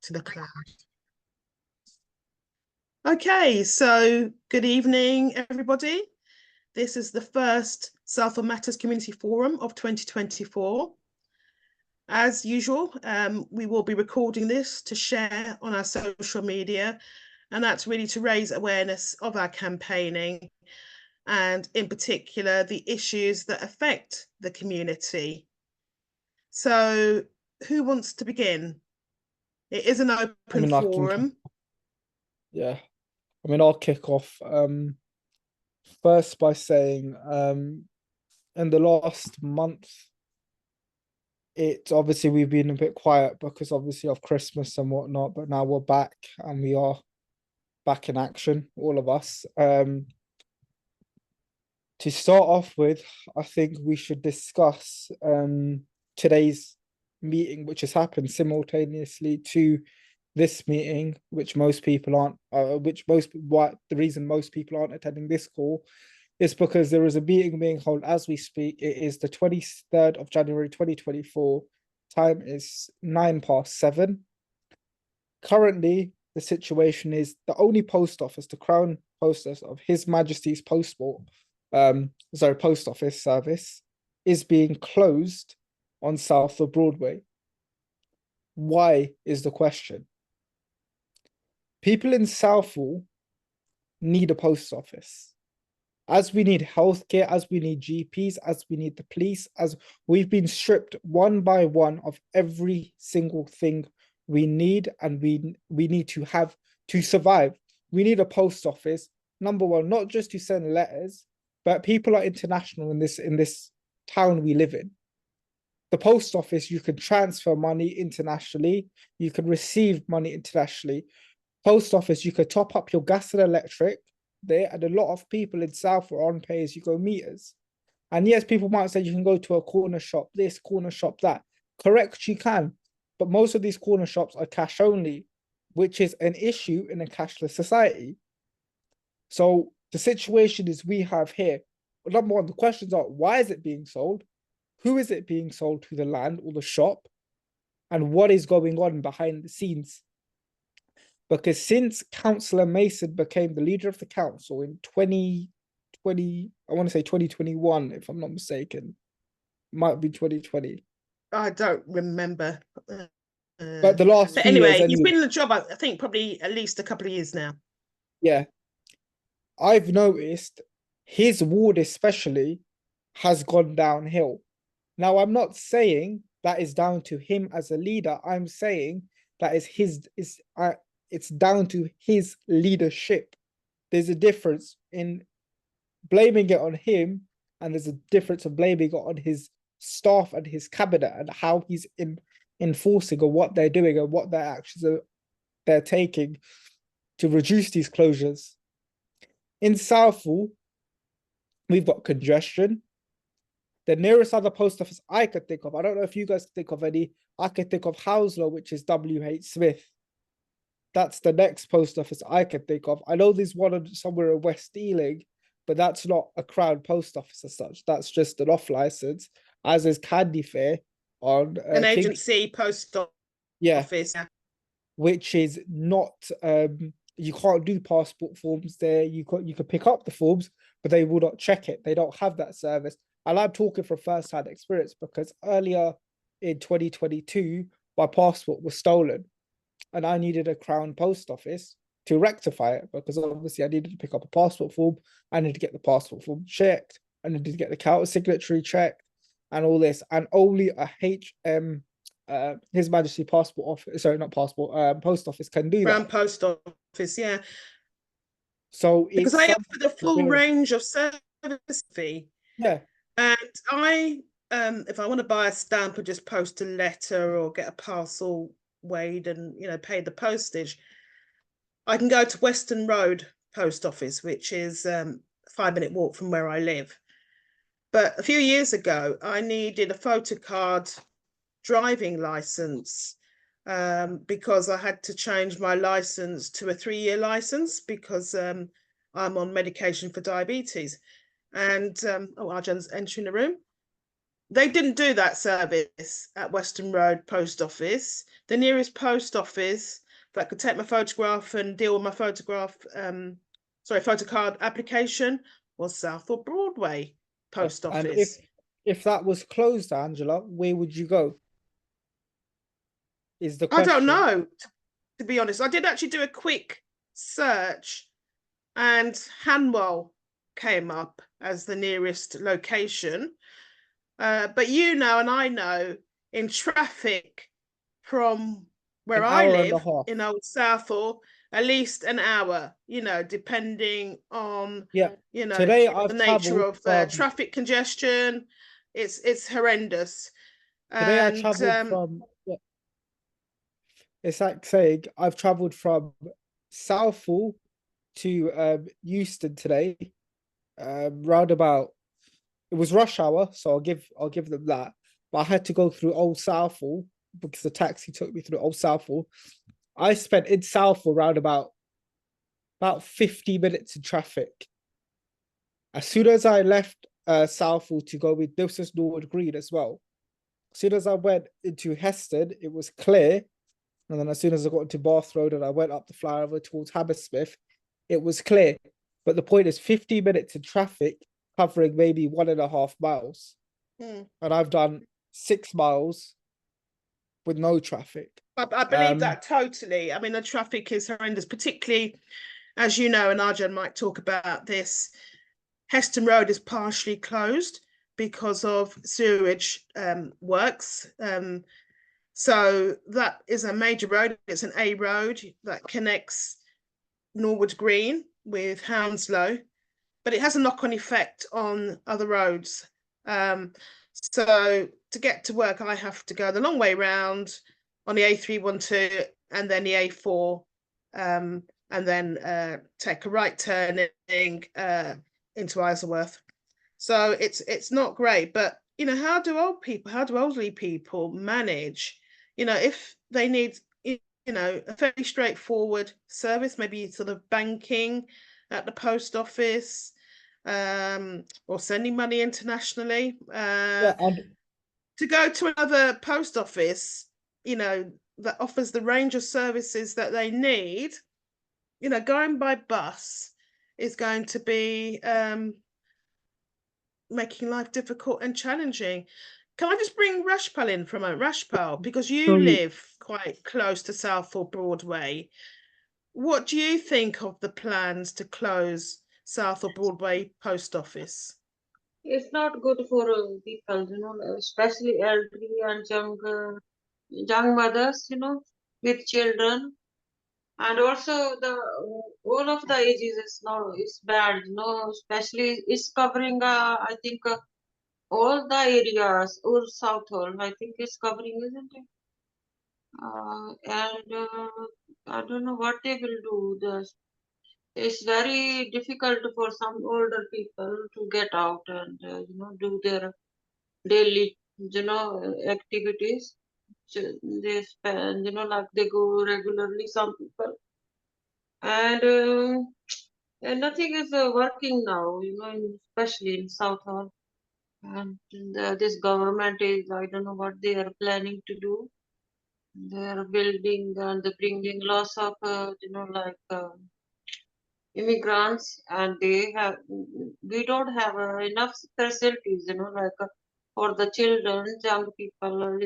to the cloud. Okay, so good evening, everybody. This is the first Southall Matters Community Forum of 2024. As usual, we will be recording this to share on our social media, and that's really to raise awareness of our campaigning and in particular the issues that affect the community. So who wants to begin? It is an open forum. Yeah, I'll kick off first by saying in the last month, it's obviously we've been a bit quiet because obviously of Christmas and whatnot, but now we're back and we are back in action, all of us. To start off with, I think we should discuss today's meeting, which has happened simultaneously to this meeting, which most people aren't, the reason most people aren't attending this call is because there is a meeting being held as we speak. It is the 23rd of January 2024. Time is 7:09. Currently, the situation is the only post office, the Crown Post Office of His Majesty's Post Office service, is being closed on Southall Broadway. Why is the question? People in Southall need a post office. As we need healthcare, as we need GPs, as we need the police, as we've been stripped one by one of every single thing we need, and we need to have to survive. We need a post office, number one, not just to send letters, but people are international in this town we live in. The post office, you can transfer money internationally, you can receive money internationally. Post office, you could top up your gas and electric there, and a lot of people in South are on pay-as-you-go meters. And yes, people might say you can go to a corner shop, this, corner shop, that. Correct, you can. But most of these corner shops are cash only, which is an issue in a cashless society. So the situation is we have here, number one, the questions are, why is it being sold? Who is it being sold to, the land or the shop? And what is going on behind the scenes? Because since Councillor Mason became the leader of the council in 2020, I want to say 2021, if I'm not mistaken, might be 2020. I don't remember. But the last but few anyway, years, you've been in the job, I think, probably at least a couple of years now. Yeah. I've noticed his ward especially has gone downhill. Now, I'm not saying that is down to him as a leader. I'm saying that it's down to his leadership. There's a difference in blaming it on him, and there's a difference of blaming it on his staff and his cabinet and how he's enforcing or what they're doing and what their actions they're taking to reduce these closures. In Southall, we've got congestion. The nearest other post office I could think of, I don't know if you guys can think of any, I could think of Hounslow, which is W.H. Smith. That's the next post office I can think of. I know there's one somewhere in West Ealing, but that's not a Crown Post Office as such. That's just an off license, as is Candy Fair on an agency post office. Yeah, which is not. You can't do passport forms there. You can pick up the forms, but they will not check it. They don't have that service. And I'm talking from first-hand experience because earlier in 2022, my passport was stolen, and I needed a Crown Post Office to rectify it because obviously I needed to pick up a passport form. I needed to get the passport form checked. I needed to get the counter signatory checked and all this. And only a His Majesty Passport Office, sorry, not passport, Post Office can do Crown that. Post Office, yeah. So because I offer the full range of service fee. Yeah. And if I want to buy a stamp or just post a letter or get a parcel weighed and pay the postage, I can go to Western Road Post Office, which is a 5-minute walk from where I live. But a few years ago, I needed a photocard driving license because I had to change my license to a 3-year license because I'm on medication for diabetes. And Arjan's entering the room. they didn't do that service at Western Road Post Office. The nearest post office that could take my photograph and deal with my photocard application was Southall Broadway Post And Office. if that was closed, Angela, where would you go? Is the I question. don't know, to be honest. I did actually do a quick search, and Hanwell came up as the nearest location. But you know, and I know, in traffic from where An I hour and a live half. in Old Southall, at least an hour, you know, depending on, Yeah. you know, Today the I've nature traveled of from. traffic congestion. It's horrendous. Today I And traveled from. Yeah, it's like saying I've traveled from Southall to Euston today. Round about, it was rush hour, so I'll give them that. But I had to go through Old Southall because the taxi took me through Old Southall. I spent in Southall round about 50 minutes in traffic. As soon as I left Southall to go with, this was Norwood Green as well. As soon as I went into Heston, it was clear. And then as soon as I got into Bath Road and I went up the flyover towards Hammersmith, it was clear. But the point is 50 minutes in traffic covering maybe 1.5 miles. And I've done 6 miles with no traffic. I believe that totally. I mean, the traffic is horrendous, particularly, as you know, and Arjan might talk about this, Heston Road is partially closed because of sewage works. So that is a major road. It's an A road that connects Norwood Green with Hounslow, but it has a knock-on effect on other roads. So to get to work, I have to go the long way round on the A312 and then the A4, and then take a right turning into Isleworth. So it's not great, but you know, how do elderly people manage? You know, if they need, you know, a fairly straightforward service, maybe sort of banking at the post office, or sending money internationally, Yeah, and to go to another post office, you know, that offers the range of services that they need, you know, going by bus is going to be making life difficult and challenging. Can I just bring Rashpal in for a moment? Rashpal, because you live quite close to Southall Broadway. What do you think of the plans to close Southall Broadway Post Office? It's not good for people, especially elderly and young mothers, with children. And also the all of the ages is now is bad, especially it's covering I think all the areas or Southall, I think it's covering, isn't it? And I don't know what they will do. It's very difficult for some older people to get out and do their daily activities. So they spend, like they go regularly, some people, and nothing is working now, especially in Southall. And this government is, I don't know what they are planning to do. They are building and bringing lots of immigrants, and we don't have enough facilities, for the children, young people,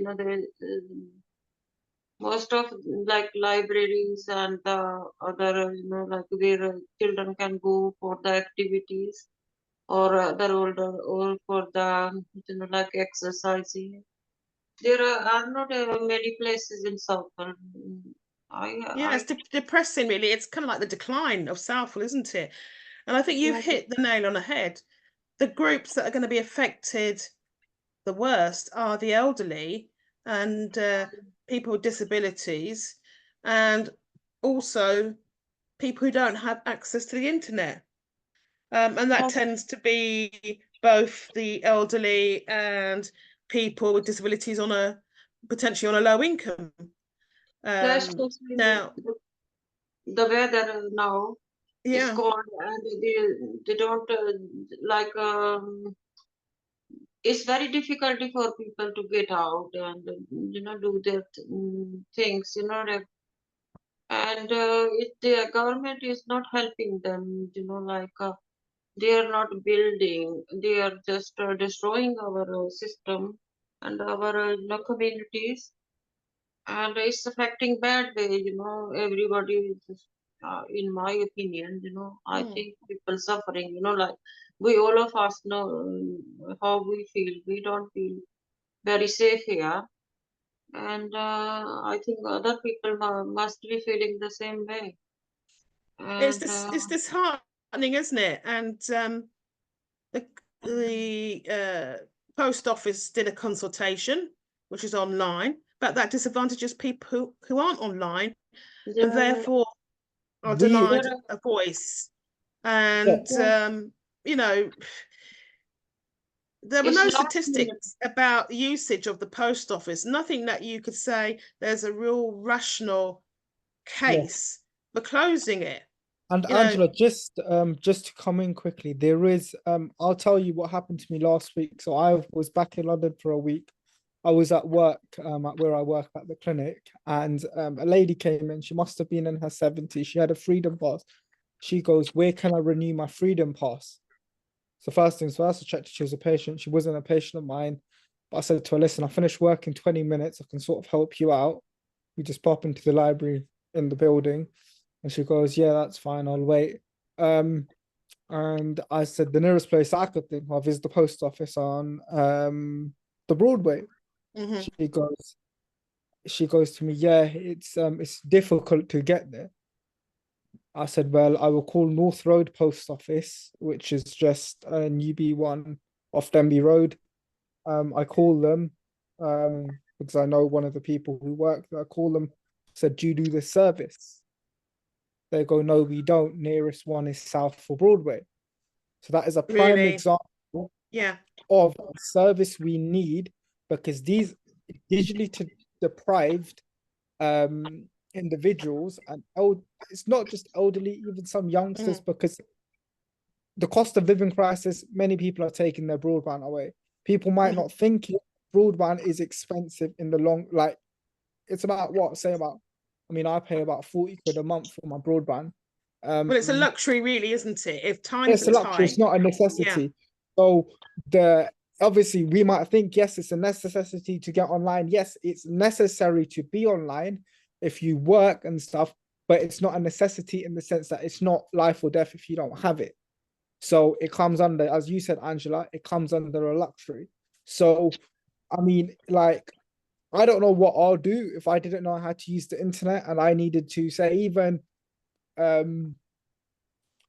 most of like libraries and the other, like where children can go for the activities, or other older, or for the, like exercising. There are not many places in South. Yeah, it's depressing, really. It's kind of like the decline of Southall, isn't it? And I think you've hit the nail on the head. The groups that are going to be affected the worst are the elderly and people with disabilities, and also people who don't have access to the internet. And that tends to be both the elderly and people with disabilities on potentially on a low income. Now, the weather now is yeah, cold, and they don't like it's very difficult for people to get out and do their things, and if the government is not helping them, they are not building, they are just destroying our system and our communities, and it's affecting bad way, everybody is just, in my opinion, I think people suffering, like we all of us know how we feel. We don't feel very safe here, and I think other people must be feeling the same way. It's And disheartening, isn't it? And the post office did a consultation, which is online, but that disadvantages people who aren't online and therefore are denied a voice. And you know, there were it's no not statistics about the usage of the post office. Nothing that you could say there's a real rational case for closing it. And You know, Angela, just to come in quickly, there is I'll tell you what happened to me last week. So I was back in London for a week. I was at work at where I work at the clinic, and a lady came in. She must have been in her 70s. She had a freedom pass. She goes, "Where can I renew my freedom pass?" So first things first, I checked if she was a patient. She wasn't a patient of mine. But I said to her, "Listen, I finished work in 20 minutes. I can sort of help you out. We just pop into the library in the building." And she goes, "Yeah, that's fine. I'll wait." And I said, "The nearest place I could think of is the post office on the Broadway." She goes to me, "Yeah, it's difficult to get there." I said, "Well, I will call North Road Post Office, which is just a UB1 off Denby Road." I call them because I know one of the people who work there. I call them, said, "Do you do this service?" They go, "No, we don't. Nearest one is South for Broadway." So that is a prime example of a service we need, because these digitally deprived individuals, and it's not just elderly, even some youngsters, because the cost of living crisis, many people are taking their broadband away. People might not think broadband is expensive in the long, like it's about what, say about, I mean, I pay about 40 quid a month for my broadband. Well, it's a luxury, really, isn't it? If it's a luxury, it's not a necessity. So obviously we might think, yes, it's a necessity to get online. Yes, it's necessary to be online if you work and stuff, but it's not a necessity in the sense that it's not life or death if you don't have it. So it comes under, as you said, Angela, it comes under a luxury. So, I mean, like, I don't know what I'll do if I didn't know how to use the internet and I needed to say even, I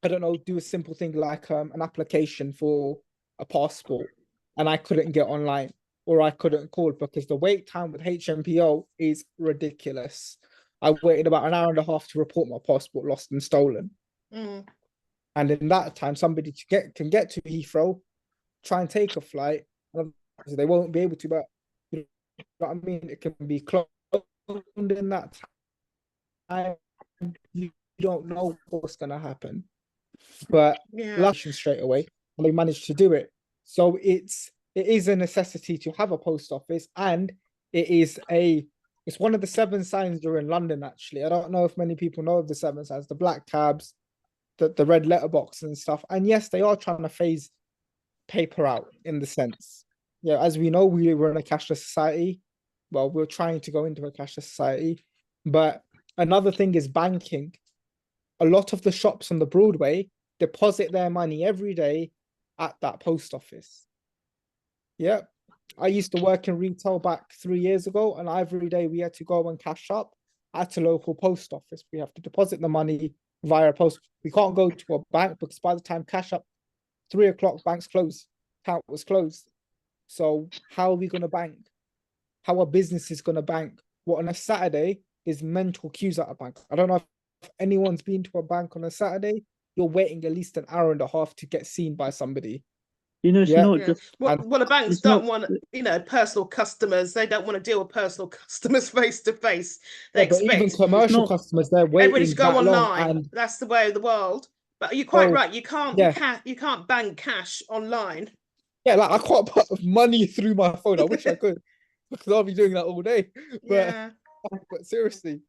don't know, do a simple thing like an application for a passport, and I couldn't get online or I couldn't call because the wait time with HMPO is ridiculous. I waited about an hour and a half to report my passport lost and stolen. And in that time, somebody can get to Heathrow, try and take a flight, and they won't be able to, but you know what I mean? It can be closed in that time. You don't know what's going to happen. But straight away, and they managed to do it. So it is a necessity to have a post office, and it's one of the 7 signs you're in London, actually. I don't know if many people know of the 7 signs, the black cabs, the red letterbox and stuff. And yes, they are trying to phase paper out in the sense. Yeah, as we know, we're in a cashless society. Well, we're trying to go into a cashless society. But another thing is banking. A lot of the shops on the Broadway deposit their money every day at that post office. Yeah. I used to work in retail back 3 years ago, and every day we had to go and cash up at a local post office. We have to deposit the money via post. We can't go to a bank because by the time cash up, 3 o'clock, banks close. Account was closed. So how are we going to bank? How are businesses going to bank? What on a Saturday is mental queues at a bank. I don't know if anyone's been to a bank on a Saturday. You're waiting at least an hour and a half to get seen by somebody. You know, it's not just... Well, the banks don't want, personal customers. They don't want to deal with personal customers face to face. They expect even commercial customers, they're waiting everybody to go online. And that's the way of the world. But you're quite right. You can't bank cash online. Yeah, like I can't put money through my phone. I wish I could, because I'll be doing that all day. But Yeah. but seriously,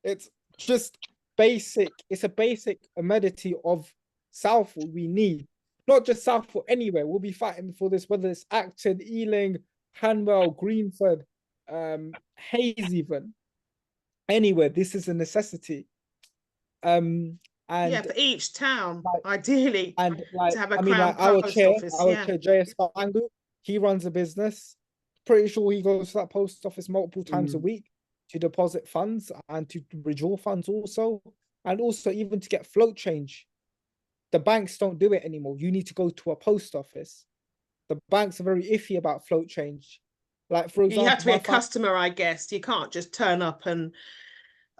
it's just basic. It's a basic amenity of Southall we need. Not just Southall, anywhere. We'll be fighting for this, whether it's Acton, Ealing, Hanwell, Greenford, Hayes, even anywhere. This is a necessity. Yeah, And for each town, like, ideally, like to have a I mean, Crown like our Post chair, Office. Yeah. JS Bangu, he runs a business. Pretty sure he goes to that post office multiple times a week to deposit funds and to withdraw funds also, and also even to get float change. The banks don't do it anymore. You need to go to a post office. The banks are very iffy about float change. Like, for You have to example, be my a customer, I guess. You can't just turn up and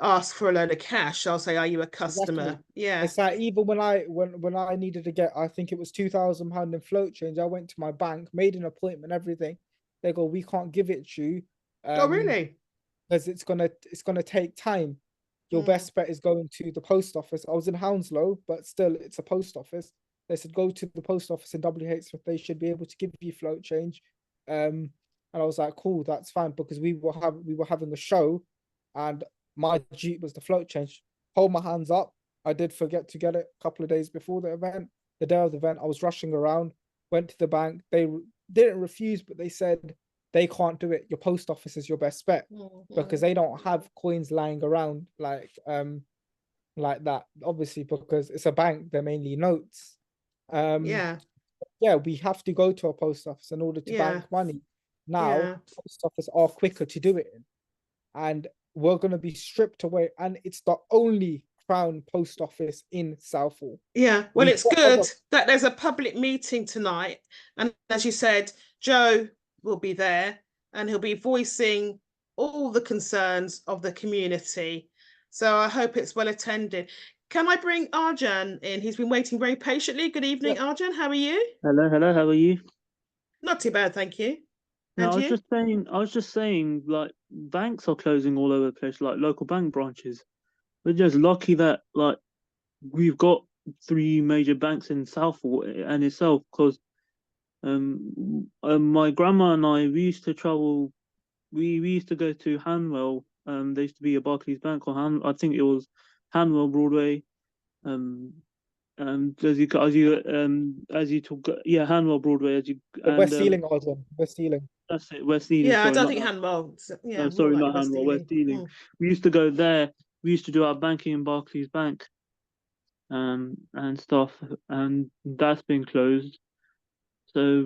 ask for a load of cash. I'll say, are you a customer? exactly. Yeah. It's like even when I needed to get, I think it was £2,000 in float change, I went to my bank, made an appointment, everything. They go, we can't give it to you, Oh, really? because it's gonna take time. Your best bet is going to the post office. I was in Hounslow, but still, it's a post office. They said go to the post office in WH, they should be able to give you float change. And I was like, cool, that's fine, because we were having a show, and my Jeep was the float change. Hold my hands up. I did forget to get it a couple of days before the event. The day of the event, I was rushing around, went to the bank. They didn't refuse, but they said they can't do it. Your post office is your best bet, because they don't have coins lying around like that. Obviously, because it's a bank, they're mainly notes. Yeah. Yeah, we have to go to a post office in order to Yeah. bank money. Now, Yeah. post office are quicker to do it in, and we're going to be stripped away. And it's the only Crown Post Office in Southall. Yeah. Well, We've it's got good other, that there's a public meeting tonight. And as you said, Joe will be there and he'll be voicing all the concerns of the community. So I hope it's well attended. Can I bring Arjan in? He's been waiting very patiently. Good evening, yeah, Arjan. How are you? Hello, hello, how are you? Not too bad, thank you. No, And you? I was just saying, like, banks are closing all over the place, like local bank branches. We're just lucky that, like, we've got three major banks in Southall and itself, because my grandma and I, we used to travel, we used to go to Hanwell. There used to be a Barclays Bank on I think it was Hanwell Broadway. As you talk, yeah, Hanwell Broadway, West Ealing, Arden, West Ealing. that's it, West Ealing, Yeah, I sorry, don't not think that. Hanwell. Yeah, No, more sorry, likely not West Hanwell, West Ealing. Ealing. We used to go there. We used to do our banking in Barclays Bank, and stuff, and that's been closed. So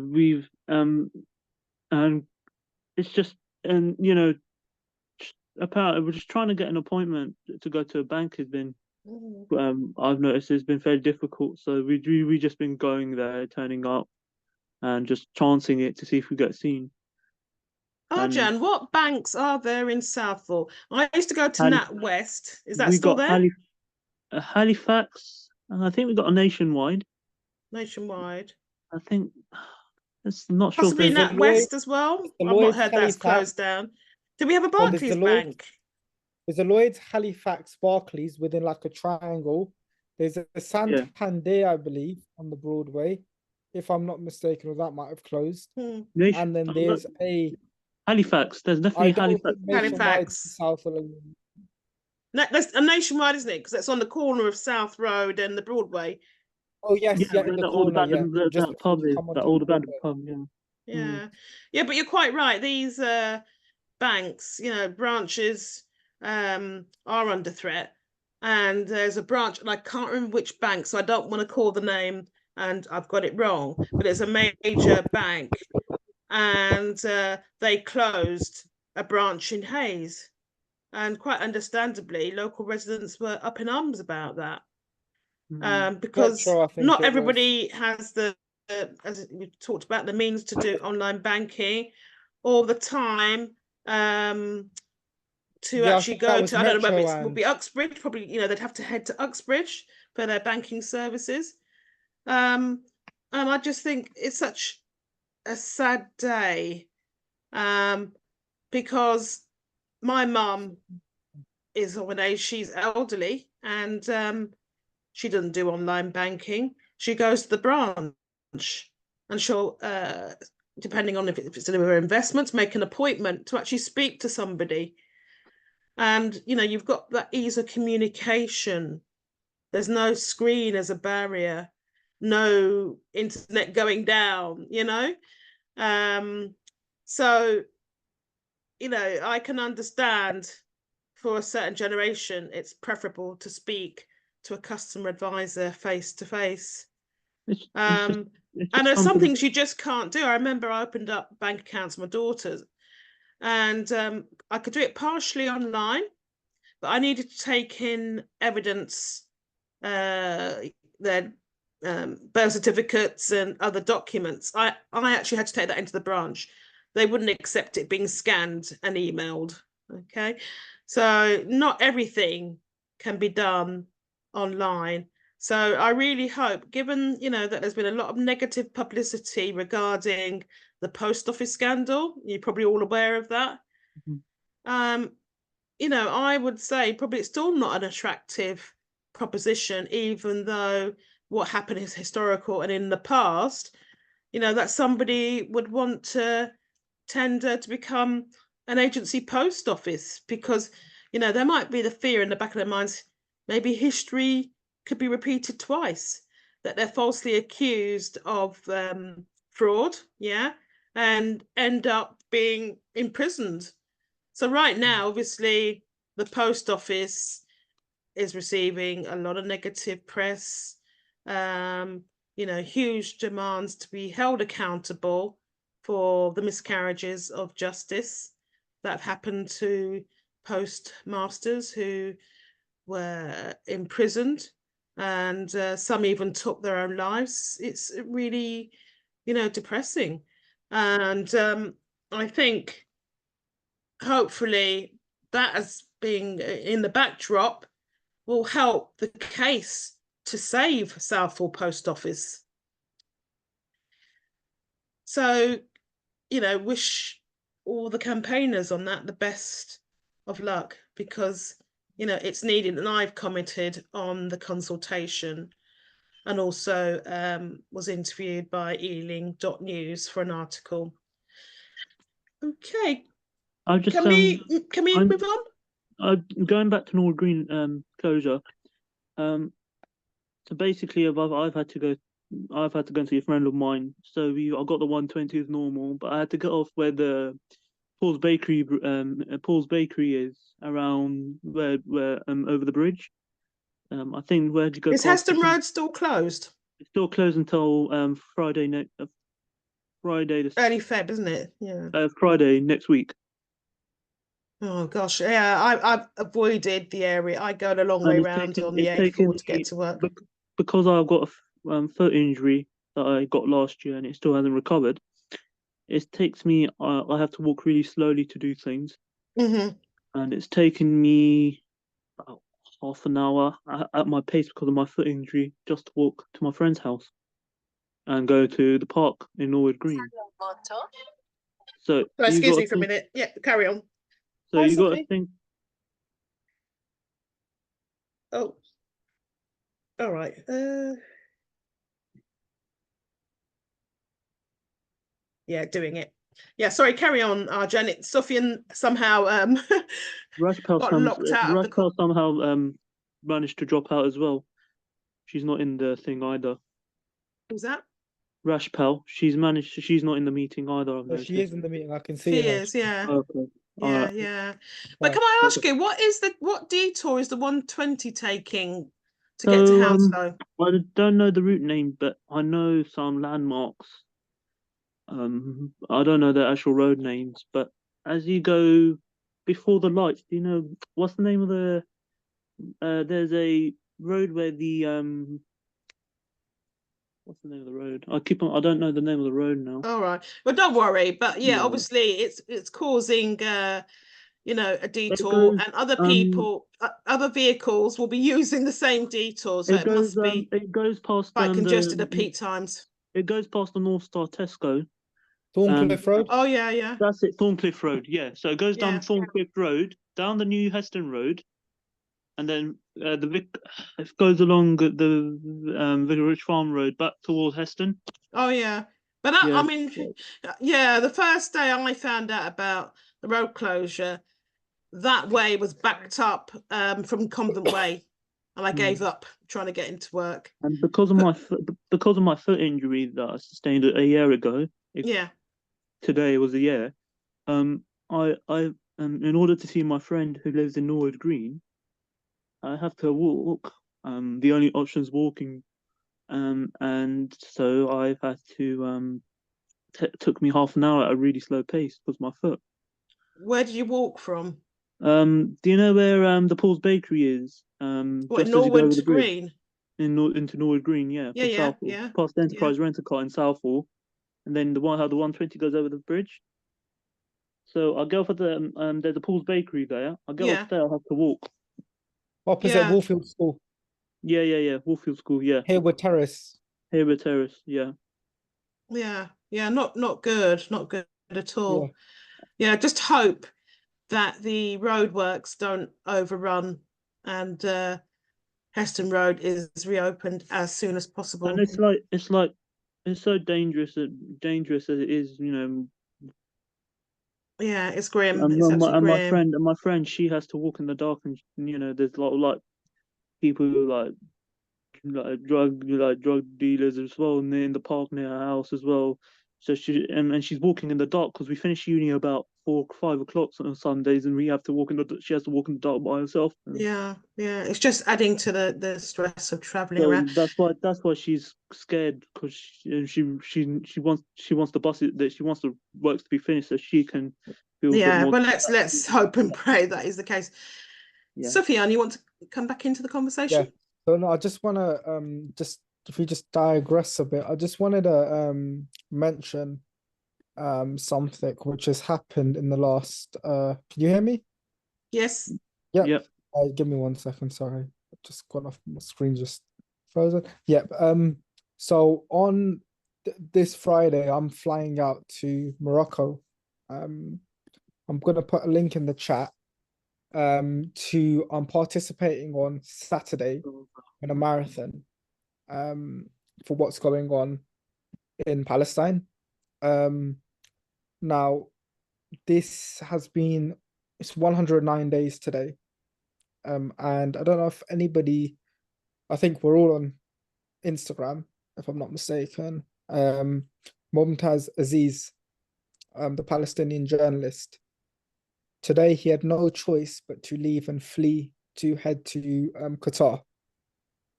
and it's just, and apparently we're just trying to get an appointment to go to a bank has been, I've noticed it's been fairly difficult. So we just been going there, turning up, and just chancing it to see if we get seen. And Arjan, what banks are there in Southall? I used to go to Halif- NatWest. Is that we still got there? Halifax, and I think we got a Nationwide. Nationwide. I think it's not sure if Possibly there's NatWest as well. the I've not Lloyd's heard that's Halifax. closed down. Do we have a So there's Barclays the Lloyd's, Bank? there's a Lloyd's, Halifax, Barclays within like a triangle. There's a Santander, I believe, on the Broadway, if I'm not mistaken, or that might have closed. And then there's Halifax. There's I definitely don't Halifax. think Nationwide Halifax. Southall. That's a Nationwide, isn't it? Because it's on the corner of South Road and the Broadway. Oh yes, Yeah, yeah, where in the the old corner, yeah. abandoned Just that before pub you is, come that onto old the abandoned Broadway. pub. Yeah. Yeah. Yeah, but you're quite right. These banks, branches are under threat. And there's a branch, and I can't remember which bank, so I don't want to call the name and I've got it wrong, but it's a major bank. And they closed a branch in Hayes. And quite understandably, local residents were up in arms about that. Because Metro, I think not it was. everybody has as we talked about, the means to do online banking all the time, to Yeah, I actually think that go was to, I don't know whether Metro it would be Uxbridge, probably, they'd have to head to Uxbridge for their banking services. And I just think it's such a sad day, because my mum is of an age, she's elderly, and she doesn't do online banking. She goes to the branch, and she'll, depending on if it's deliver investments, make an appointment to actually speak to somebody. And, you know, you've got that ease of communication. There's no screen as a barrier, no internet going down, you know. So, you know, I can understand for a certain generation, it's preferable to speak to a customer advisor face to face. And there's some things you just can't do. I remember I opened up bank accounts for my daughters, and I could do it partially online, but I needed to take in evidence, their birth certificates and other documents. I actually had to take that into the branch. They wouldn't accept it being scanned and emailed. Okay, so not everything can be done online. So I really hope, given, you know, that there's been a lot of negative publicity regarding the post office scandal, you're probably all aware of that. Mm-hmm. You know, I would say probably it's still not an attractive proposition, even though what happened is historical and in the past, you know, that somebody would want to tender to become an agency post office, because, you know, there might be the fear in the back of their minds, maybe history could be repeated twice, that they're falsely accused of fraud, yeah, and end up being imprisoned. So right now, obviously, the post office is receiving a lot of negative press, you know, huge demands to be held accountable for the miscarriages of justice that have happened to postmasters who were imprisoned, and some even took their own lives. It's really, you know, depressing. And I think hopefully that, as being in the backdrop, will help the case to save Southall Post Office. So, you know, wish all the campaigners on that the best of luck, because, you know, it's needed. And I've commented on the consultation, and also was interviewed by Ealing.news for an article. Okay. Can we move on? Going back to Norwood Green closure. So basically, I've had to go and see a friend of mine. So I got the 120 as normal, but I had to get off where the Paul's Bakery is, around where over the bridge. I think, where did you go? Is Heston Road still closed? It's still closed until Friday Friday. Early Feb, isn't it? Yeah. Friday next week. Oh gosh, yeah. I've avoided the area. I go a long way round on the A4 to get to work. Because I've got a foot injury that I got last year, and it still hasn't recovered. It takes me. I have to walk really slowly to do things, and it's taken me about half an hour at my pace because of my foot injury just to walk to my friend's house and go to the park in Norwood Green. So excuse me for a minute. Yeah, carry on. So you got to think. Oh, all right. Yeah, doing it. Yeah, sorry, carry on, Janet. Sofian somehow got locked out of the call. Somehow managed to drop out as well. She's not in the thing either. Who's that? Rashpal. She's not in the meeting either. She is in the meeting. I can see her. She is, yeah. Okay. Yeah, yeah. But can I ask you, what detour is the 120 taking to get to Hounslow? I don't know the route name, but I know some landmarks. I don't know the actual road names, but as you go before the lights, do you know what's the name of the? There's a road where the what's the name of the road? I don't know the name of the road now. All right. Well, don't worry. But yeah, obviously it's causing you know, a detour, and other people, other vehicles will be using the same detour. So it must be. It goes past quite congested at peak times. It goes past the North Star Tesco. Thorncliffe Road? Oh, yeah, yeah. That's it, Thorncliffe Road, yeah. So it goes down Thorncliffe Road, down the New Heston Road, and then it goes along the Vicarage Farm Road back towards Heston. Oh, yeah. But Yeah. I mean, yeah, the first day I found out about the road closure, that way was backed up from Convent Way, and I gave up trying to get into work. And because of my foot injury that I sustained a year ago, Yeah. today was a year. I in order to see my friend who lives in Norwood Green, I have to walk. The only option is walking. And so I've had to took me half an hour at a really slow pace because my foot. Where did you walk from? Do you know where the Paul's Bakery is? What, Just as you go over the Norwood bridge Green? into Norwood Green, yeah. Yeah, From yeah, Southall, yeah. past the Enterprise Rent-A-Car in Southall, and then how the 120 goes over the bridge. So I'll go off at there's a Paul's Bakery there. I'll go off there. I'll have to walk. Opposite Woolfield School. Yeah. Woolfield School, yeah. Hayward Terrace. Hayward Terrace, yeah. Yeah, not good at all. Yeah. Just hope that the roadworks don't overrun and Heston Road is reopened as soon as possible. And it's so dangerous as it is, you know. Yeah, it's grim. And It's absolutely grim. my friend, she has to walk in the dark, and you know, there's a lot of like people who drug dealers as well in the park near her house as well. So and she's walking in the dark because we finish uni about 4 or 5 o'clock on Sundays, and she has to walk in the dark by herself. Yeah, it's just adding to the stress of traveling So around. that's why she's scared, because she wants the buses, that she wants the works to be finished so she can feel a bit more. But let's hope and pray that is the case. Yeah. Sufyan, you want to come back into the conversation? Yeah. So no, I just want to if we just digress a bit, I just wanted to mention something which has happened in the last can you hear me? Yes. Yeah. Give me 1 second, sorry. I've just gone off my screen, just frozen. Yep. So on this Friday, I'm flying out to Morocco. I'm gonna put a link in the chat. I'm participating on Saturday in a marathon for what's going on in Palestine. Now this has been, it's 109 days today. And I don't know if anybody, I think we're all on Instagram, if I'm not mistaken. Mumtaz Aziz, the Palestinian journalist, today he had no choice but to leave and flee to head to Qatar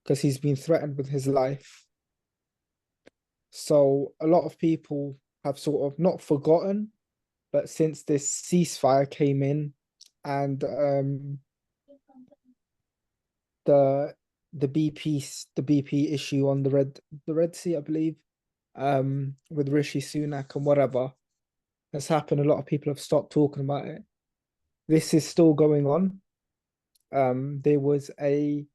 because he's been threatened with his life. So a lot of people have sort of not forgotten, but since this ceasefire came in and the BP issue on the Red Sea, I believe, with Rishi Sunak and whatever has happened, a lot of people have stopped talking about it. This is still going on. There was a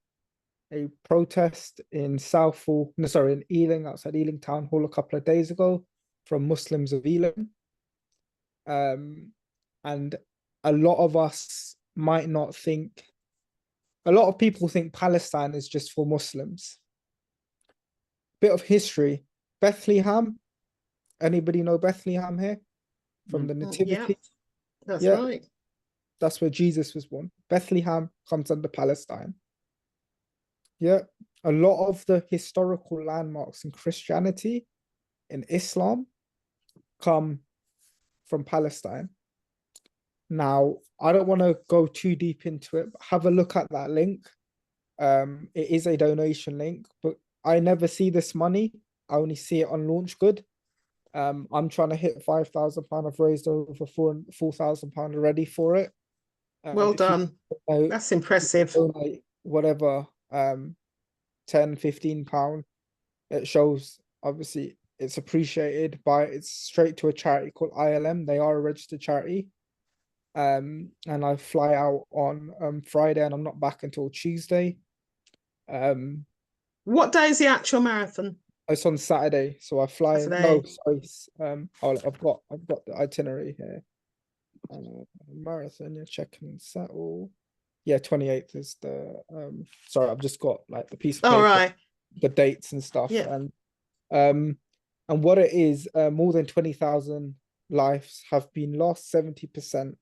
protest in in Ealing, outside Ealing Town Hall a couple of days ago from Muslims of Ealing. And a lot of us might not think, a lot of people think Palestine is just for Muslims. Bit of history. Bethlehem. Anybody know Bethlehem here? From the Nativity? Yeah, that's right. That's where Jesus was born. Bethlehem comes under Palestine. Yeah. A lot of the historical landmarks in Christianity, in Islam, come from Palestine. Now, I don't want to go too deep into it, but have a look at that link. It is a donation link, but I never see this money. I only see it on Launch Good. I'm trying to hit £5,000. I've raised over £4,000 already for it. Well done. That's impressive. Whatever, £10-15. It shows, obviously, it's appreciated it's straight to a charity called ILM. They are a registered charity. And I fly out on Friday, and I'm not back until Tuesday. What day is the actual marathon? It's on Saturday, so I fly. Saturday. No, sorry. I've got the itinerary here. Marathon, you're checking Settle. Yeah, 28th is the sorry, I've just got like the piece of paper, right, the dates and stuff. Yeah. And And what it is, more than 20,000 lives have been lost. 70%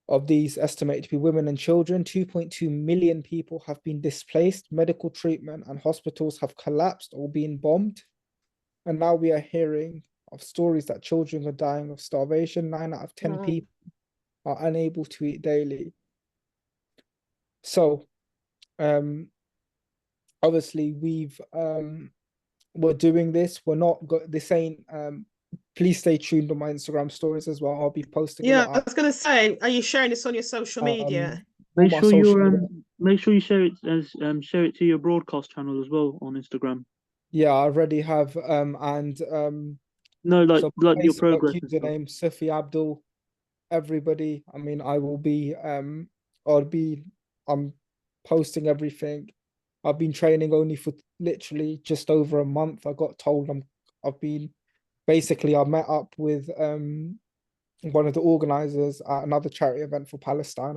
of these estimated to be women and children. 2.2 million people have been displaced. Medical treatment and hospitals have collapsed or been bombed. And now we are hearing of stories that children are dying of starvation. 9 out of 10 people are unable to eat daily. So, obviously, we're doing this. We're not this ain't. Please stay tuned on my Instagram stories as well. I'll be posting. Yeah, I was going to say, are you sharing this on your social media? Make sure you share it to your broadcast channel as well on Instagram. Yeah, I already have. No, like so your Facebook progress and stuff. username Sufi Abdul. Everybody, I mean, I'm posting everything. I've been training only for literally just over a month. I got told I met up with one of the organizers at another charity event for Palestine.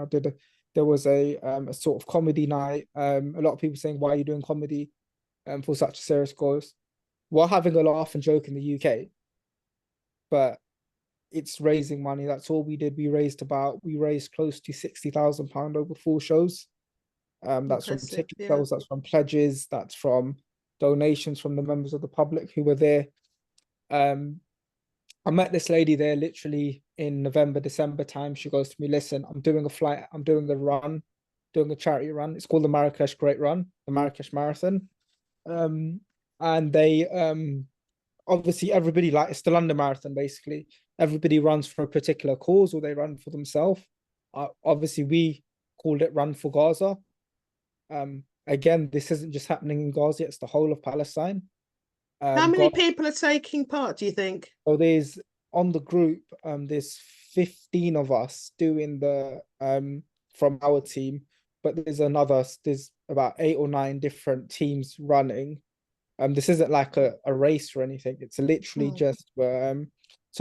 There was a sort of comedy night. A lot of people saying, why are you doing comedy for such a serious cause? We're having a laugh and joke in the UK, but it's raising money. That's all we did. We raised close to £60,000 over 4 shows. That's from ticket sales, that's from pledges, that's from donations from the members of the public who were there. I met this lady there literally in November, December time. She goes to me, listen, I'm doing a charity run. It's called the Marrakesh Great Run, the Marrakesh Marathon. And they obviously everybody, like, it's the London Marathon basically. Everybody runs for a particular cause or they run for themselves. Obviously we called it Run for Gaza. Again, this isn't just happening in Gaza, it's the whole of Palestine. How many people are taking part, do you think? So there's on the group, there's 15 of us doing the from our team, but there's about 8 or 9 different teams running. This isn't like a race or anything. It's literally just so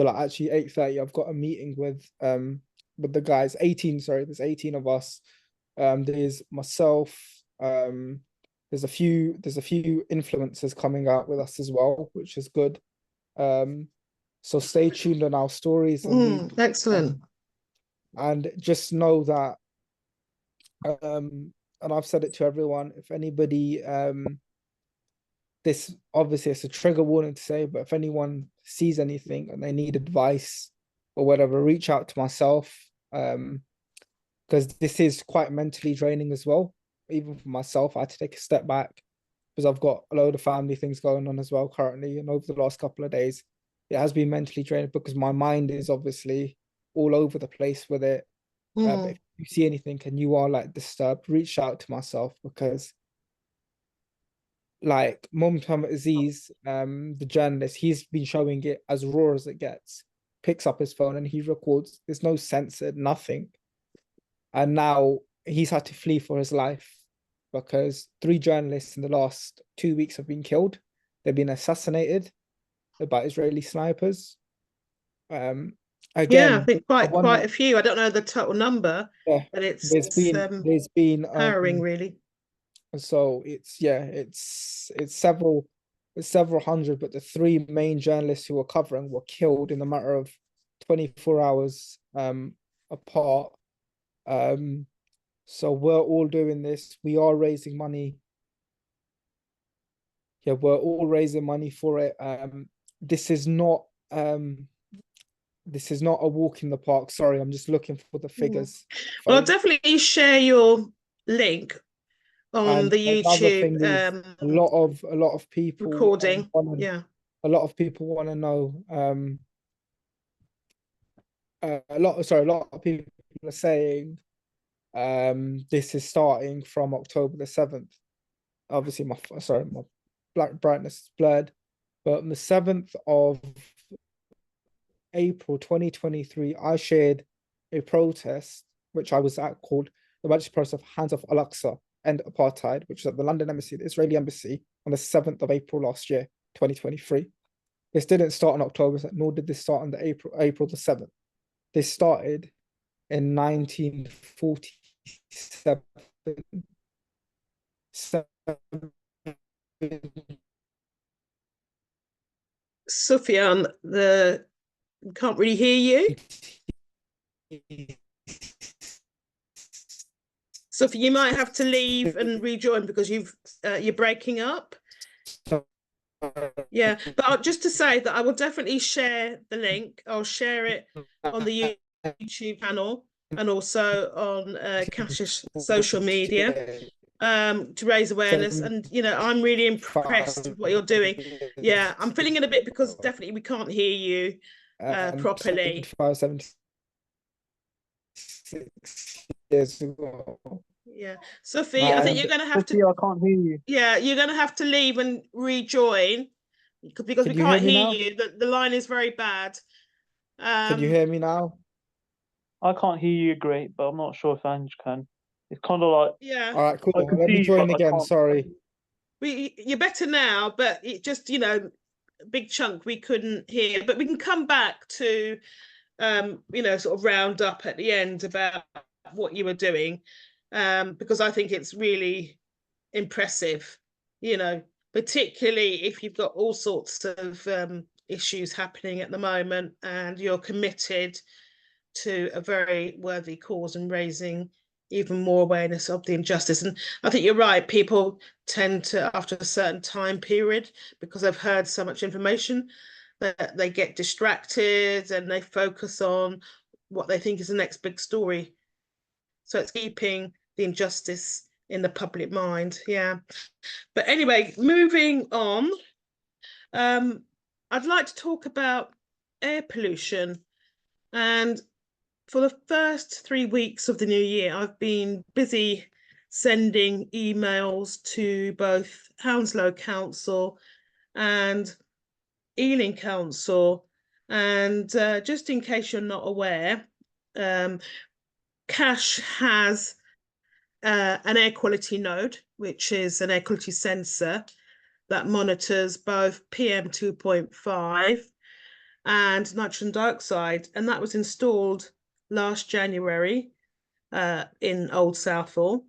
like actually 8:30 I've got a meeting with the guys. 18, sorry, there's 18 of us. There's myself, there's a few influencers coming out with us as well, which is good. So stay tuned on our stories. Excellent. And just know that and I've said it to everyone, if anybody this obviously it's a trigger warning to say, but if anyone sees anything and they need advice or whatever, reach out to myself, because this is quite mentally draining as well. Even for myself, I had to take a step back because I've got a load of family things going on as well currently, and over the last couple of days it has been mentally draining because my mind is obviously all over the place with it. But if you see anything and you are like disturbed, reach out to myself, because like Mumtam Aziz, the journalist, he's been showing it as raw as it gets. Picks up his phone and he records. There's no censored, nothing. And now he's had to flee for his life because 3 journalists in the last 2 weeks have been killed. They've been assassinated by Israeli snipers. Again, yeah, I think quite a few. I don't know the total number, but there's been harrowing, really. So it's several hundred, but the 3 main journalists who were covering were killed in a matter of 24 hours apart. So we're all doing this. We are raising money. Yeah, we're all raising money for it. This is not a walk in the park. Sorry, I'm just looking for the figures. Well, I'll definitely share your link on the YouTube. A lot of people recording. A lot of people want to know. A lot of people are saying this is starting from October the 7th. Obviously, my black brightness is blurred, but on the 7th of April 2023, I shared a protest which I was at called the Majestic Protest of Hands Off Al-Aqsa End Apartheid, which is at the London Embassy, the Israeli Embassy, on the 7th of April last year, 2023. This didn't start in October, nor did this start on the April the 7th. This started in 1947. Sufyan, can't really hear you. Sophie, you might have to leave and rejoin because you're breaking up. Yeah, but just to say that I will definitely share the link. I'll share it on the YouTube channel and also on Cash's social media to raise awareness. And, you know, I'm really impressed with what you're doing. Yeah, I'm feeling it a bit because definitely we can't hear you properly. 76 years ago. Yeah, Sophie, I think you're going to have Sophie, to. I can't hear you. Yeah, you're going to have to leave and rejoin because we can't hear you. The line is very bad. Can you hear me now? I can't hear you great, but I'm not sure if Ange can. It's kind of like, yeah. All right, cool. I can Let me see, join but I again. can't. Sorry. You're better now, but it just, you know, a big chunk we couldn't hear. But we can come back to, you know, sort of round up at the end about what you were doing, because I think it's really impressive, you know, particularly if you've got all sorts of issues happening at the moment and you're committed to a very worthy cause and raising even more awareness of the injustice. And I think you're right, people tend to, after a certain time period, because they've heard so much information, that they get distracted and they focus on what they think is the next big story. So it's keeping the injustice in the public mind. Yeah. But anyway, moving on, I'd like to talk about air pollution. And for the first 3 weeks of the new year, I've been busy sending emails to both Hounslow Council and Ealing Council. And just in case you're not aware, Cash has an air quality node, which is an air quality sensor that monitors both PM2.5 and nitrogen dioxide. And that was installed last January in Old Southall.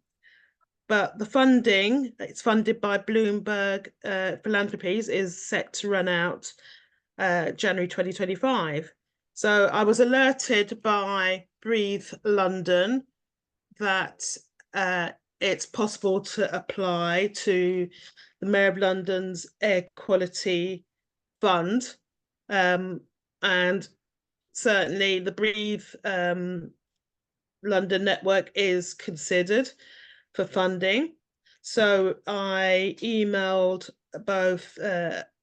But the funding, it's funded by Bloomberg Philanthropies, is set to run out January 2025. So I was alerted by Breathe London that it's possible to apply to the Mayor of London's Air Quality Fund. And certainly the Breathe London network is considered for funding. So I emailed both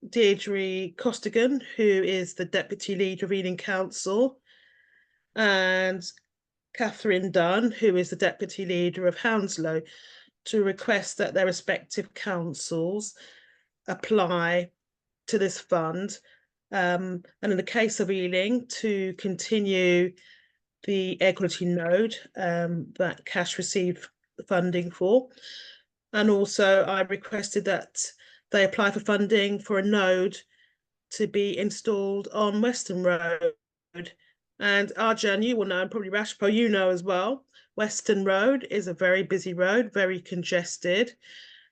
Deirdre Costigan, who is the Deputy Leader of Ealing Council, and Catherine Dunn, who is the Deputy Leader of Hounslow, to request that their respective councils apply to this fund. And in the case of Ealing, to continue the air quality node that Cash received funding for. And also I requested that they apply for funding for a node to be installed on Western Road. And Arjan, you will know, and probably Rashpo, you know as well, Western Road is a very busy road, very congested.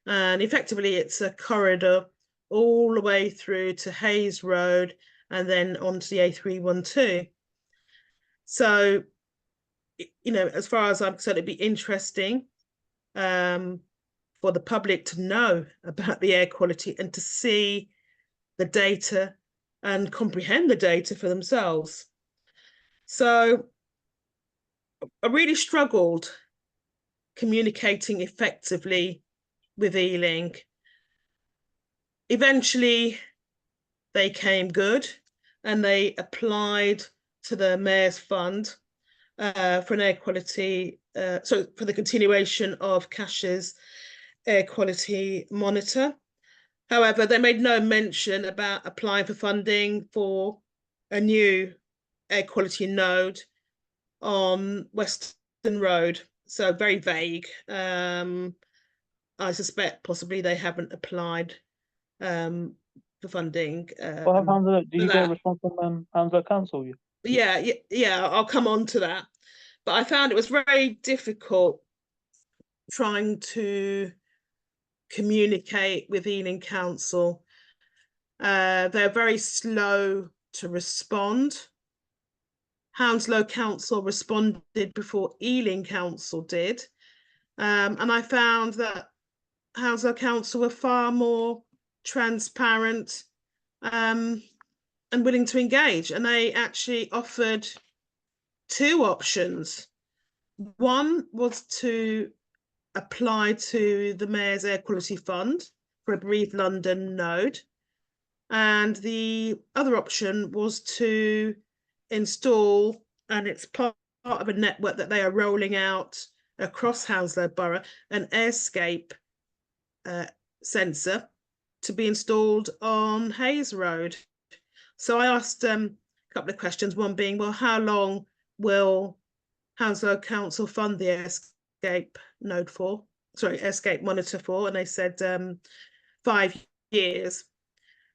And effectively it's a corridor all the way through to Hayes Road and then onto the A312. So, you know, as far as I'm concerned, it'd be interesting for the public to know about the air quality and to see the data and comprehend the data for themselves. So I really struggled communicating effectively with Ealing. Eventually, they came good and they applied to the Mayor's Fund for an air quality, so for the continuation of Cash's air quality monitor. However, they made no mention about applying for funding for a new air quality node on Western Road. So very vague. I suspect possibly they haven't applied for funding. Well, have Hounslow, do you get a response from Hounslow Council? Yeah, I'll come on to that. But I found it was very difficult trying to communicate with Ealing Council They're very slow to respond. Hounslow Council responded before Ealing Council did. And I found that Hounslow Council were far more transparent and willing to engage. And they actually offered two options. One was to apply to the Mayor's Air Quality Fund for a Breathe London node. And the other option was to install, and it's part of a network that they are rolling out across Hounslow Borough, an AirScape sensor to be installed on Hayes Road. So I asked a couple of questions, one being, well, how long will Hounslow Council fund the AirScape node for? Sorry, AirScape monitor for? And they said 5 years.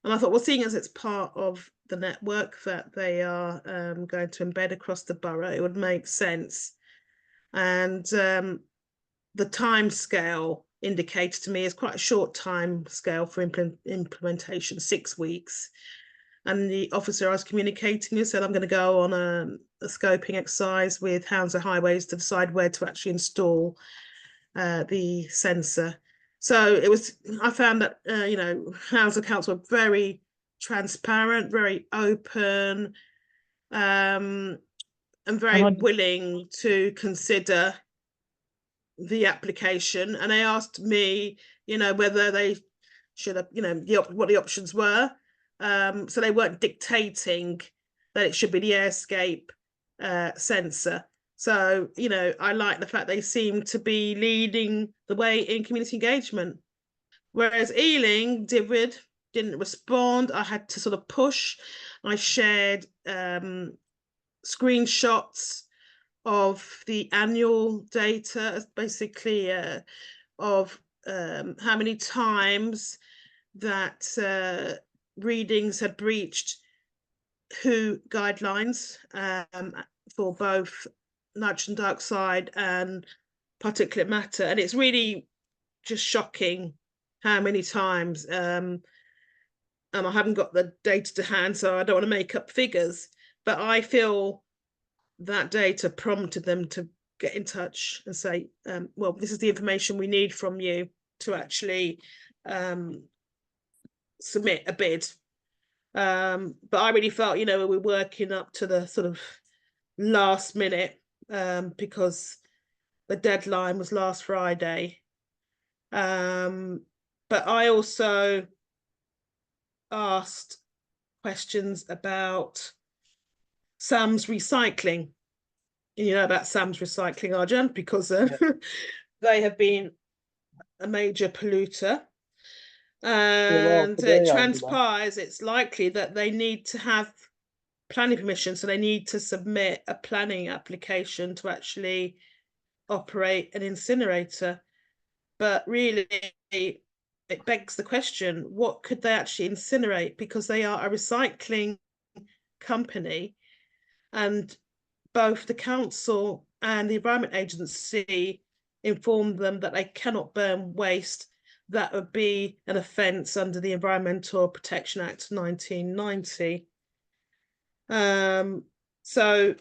And I thought, well, seeing as it's part of the network that they are going to embed across the borough, it would make sense. And the time scale indicated to me is quite a short time scale for implementation, 6 weeks. And the officer I was communicating with said, I'm going to go on a scoping exercise with Hounslow Highways to decide where to actually install the sensor. So it was, I found that, you know, Hounslow Council were very transparent, very open, and very willing to consider the application. And they asked me, you know, whether they should have, you know, what the options were. So they weren't dictating that it should be the AirScape sensor. So, you know, I like the fact they seem to be leading the way in community engagement. Whereas Ealing didn't respond. I had to sort of push. I shared screenshots of the annual data, basically of how many times that readings had breached WHO guidelines for both nitrogen dioxide and particulate matter. And it's really just shocking how many times. And I haven't got the data to hand, so I don't want to make up figures, but I feel that data prompted them to get in touch and say, well, this is the information we need from you to actually submit a bid. But I really felt, you know, we're working up to the sort of last minute because the deadline was last Friday. But I also asked questions about Sam's recycling. You know about Sam's recycling, Arjan, because they have been a major polluter. And it transpires it's likely that they need to have planning permission, so they need to submit a planning application to actually operate an incinerator. But really, it begs the question, what could they actually incinerate? Because they are a recycling company, and both the council and the Environment Agency informed them that they cannot burn waste. That would be an offence under the Environmental Protection Act 1990. So,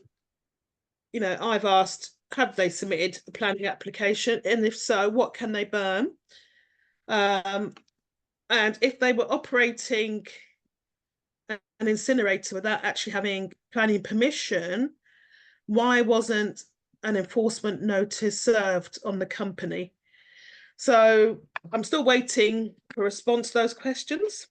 you know, I've asked, have they submitted a planning application? And if so, what can they burn? And if they were operating an incinerator without actually having planning permission, why wasn't an enforcement notice served on the company? So I'm still waiting for a response to those questions.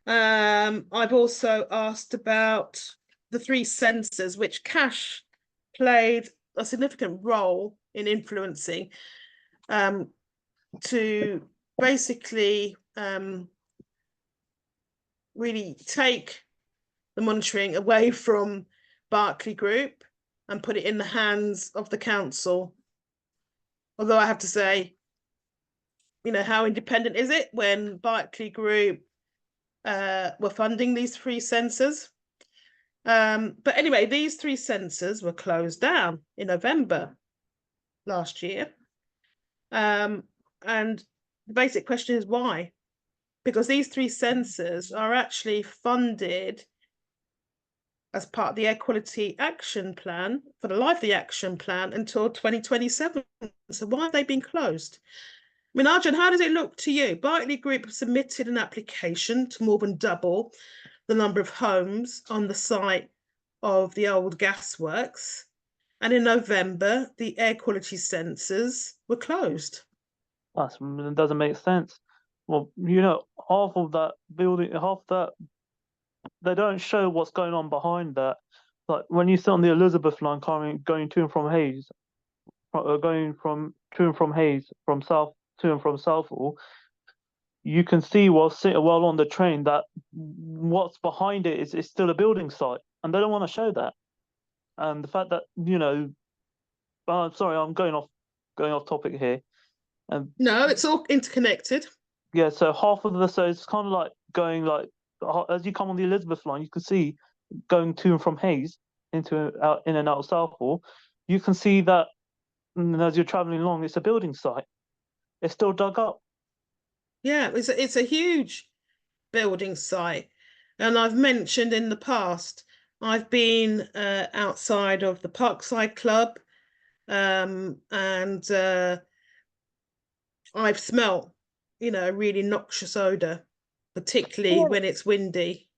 I've also asked about the 3 sensors, which Cash played a significant role in influencing, to basically really take the monitoring away from Berkeley Group and put it in the hands of the council. Although I have to say, you know, how independent is it when Berkeley Group were funding these 3 sensors? But anyway, these 3 sensors were closed down in November last year. And the basic question is why? because these 3 sensors are actually funded as part of the Air Quality Action Plan, for the life of the action plan, until 2027. So why have they been closed? I mean, Arjun, how does it look to you? Berkeley Group have submitted an application to more than double the number of homes on the site of the old gasworks. And in November, the air quality sensors were closed. That doesn't make sense. Well, you know, half of that building, half that, they don't show what's going on behind that. Like when you sit on the Elizabeth line going to and from Hayes, going from to and from Hayes, from south to and from Southall, you can see while on the train that what's behind it is still a building site, and they don't want to show that. And the fact that, you know, sorry, I'm going off topic here. No, it's all interconnected. Yeah, so so it's kind of like going like, as you come on the Elizabeth line, you can see going to and from Hayes in and out of Southall, you can see that as you're travelling along, it's a building site. It's still dug up. Yeah, it's a huge building site. And I've mentioned in the past, I've been outside of the Parkside Club, and I've smelt, you know, a really noxious odour, particularly when it's windy.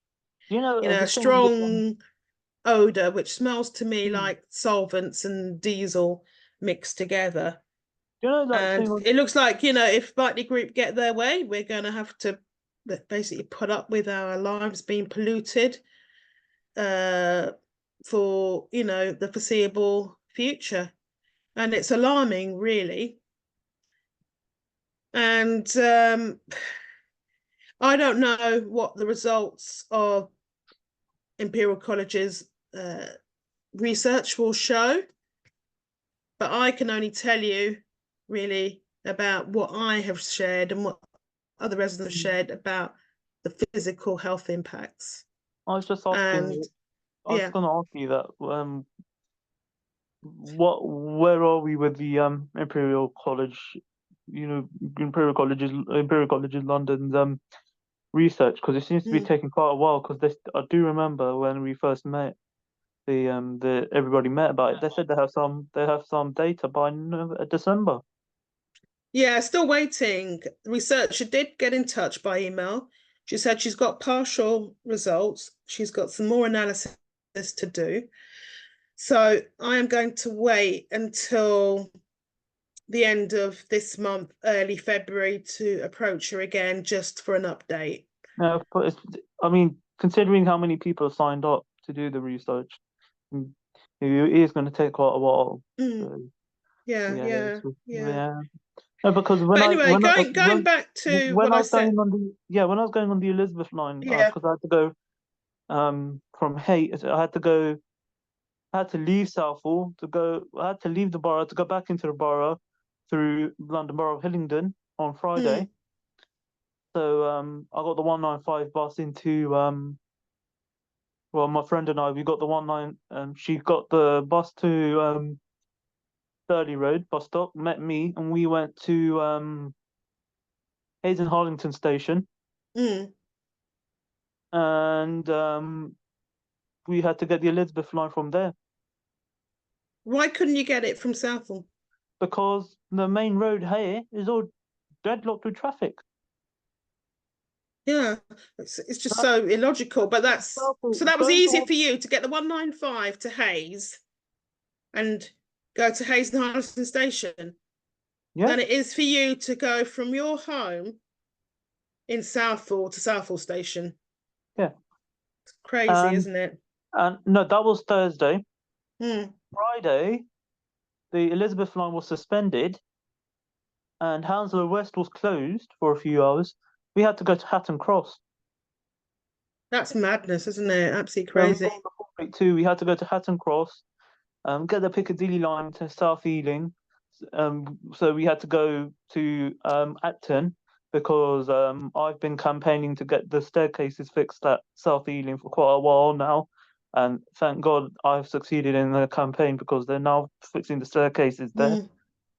You know, a strong odour which smells to me like solvents and diesel mixed together. You know, and it looks like, you know, if Berkeley Group get their way, we're going to have to basically put up with our lives being polluted for, you know, the foreseeable future. And it's alarming, really. And I don't know what the results of Imperial College's research will show, but I can only tell you really about what I have shared and what other residents have shared about the physical health impacts. I was just asking. I was going to ask you that. Where are we with the Imperial College? You know, Imperial Colleges London's research, because it seems to be taking quite a while. Because I do remember when we first met, everybody met about it. They said they have some data by December. Yeah, still waiting. The researcher did get in touch by email. She said she's got partial results. She's got some more analysis to do. So I am going to wait until the end of this month, early February, to approach her again just for an update. Yeah, but I mean, considering how many people have signed up to do the research, it is going to take quite a while. So, yeah. No, because going back to what I said, when I was going on the Elizabeth line, because I had to go from Hayes, I had to leave Southall I had to leave the borough to go back into the borough through London Borough of Hillingdon on Friday. So I got the 195 bus into well, my friend and I, we got the 19. She got the bus to Thurley Road bus stop, met me, and we went to Hayes and Harlington station. And we had to get the Elizabeth line from there. Why couldn't you get it from Southall? Because the main road here is all deadlocked with traffic. Yeah, it's just so illogical. But that was easier for you to get the 195 to Hayes and go to Hayes and Harlington station than it is for you to go from your home in Southall to Southall station. Yeah, it's crazy, isn't it? And no, that was Thursday. Friday, the Elizabeth line was suspended, and Hounslow West was closed for a few hours. We had to go to Hatton Cross. That's madness, isn't it? Absolutely crazy. We had to go to Hatton Cross, get the Piccadilly line to South Ealing. So we had to go to Acton, because I've been campaigning to get the staircases fixed at South Ealing for quite a while now. And thank God I've succeeded in the campaign, because they're now fixing the staircases there.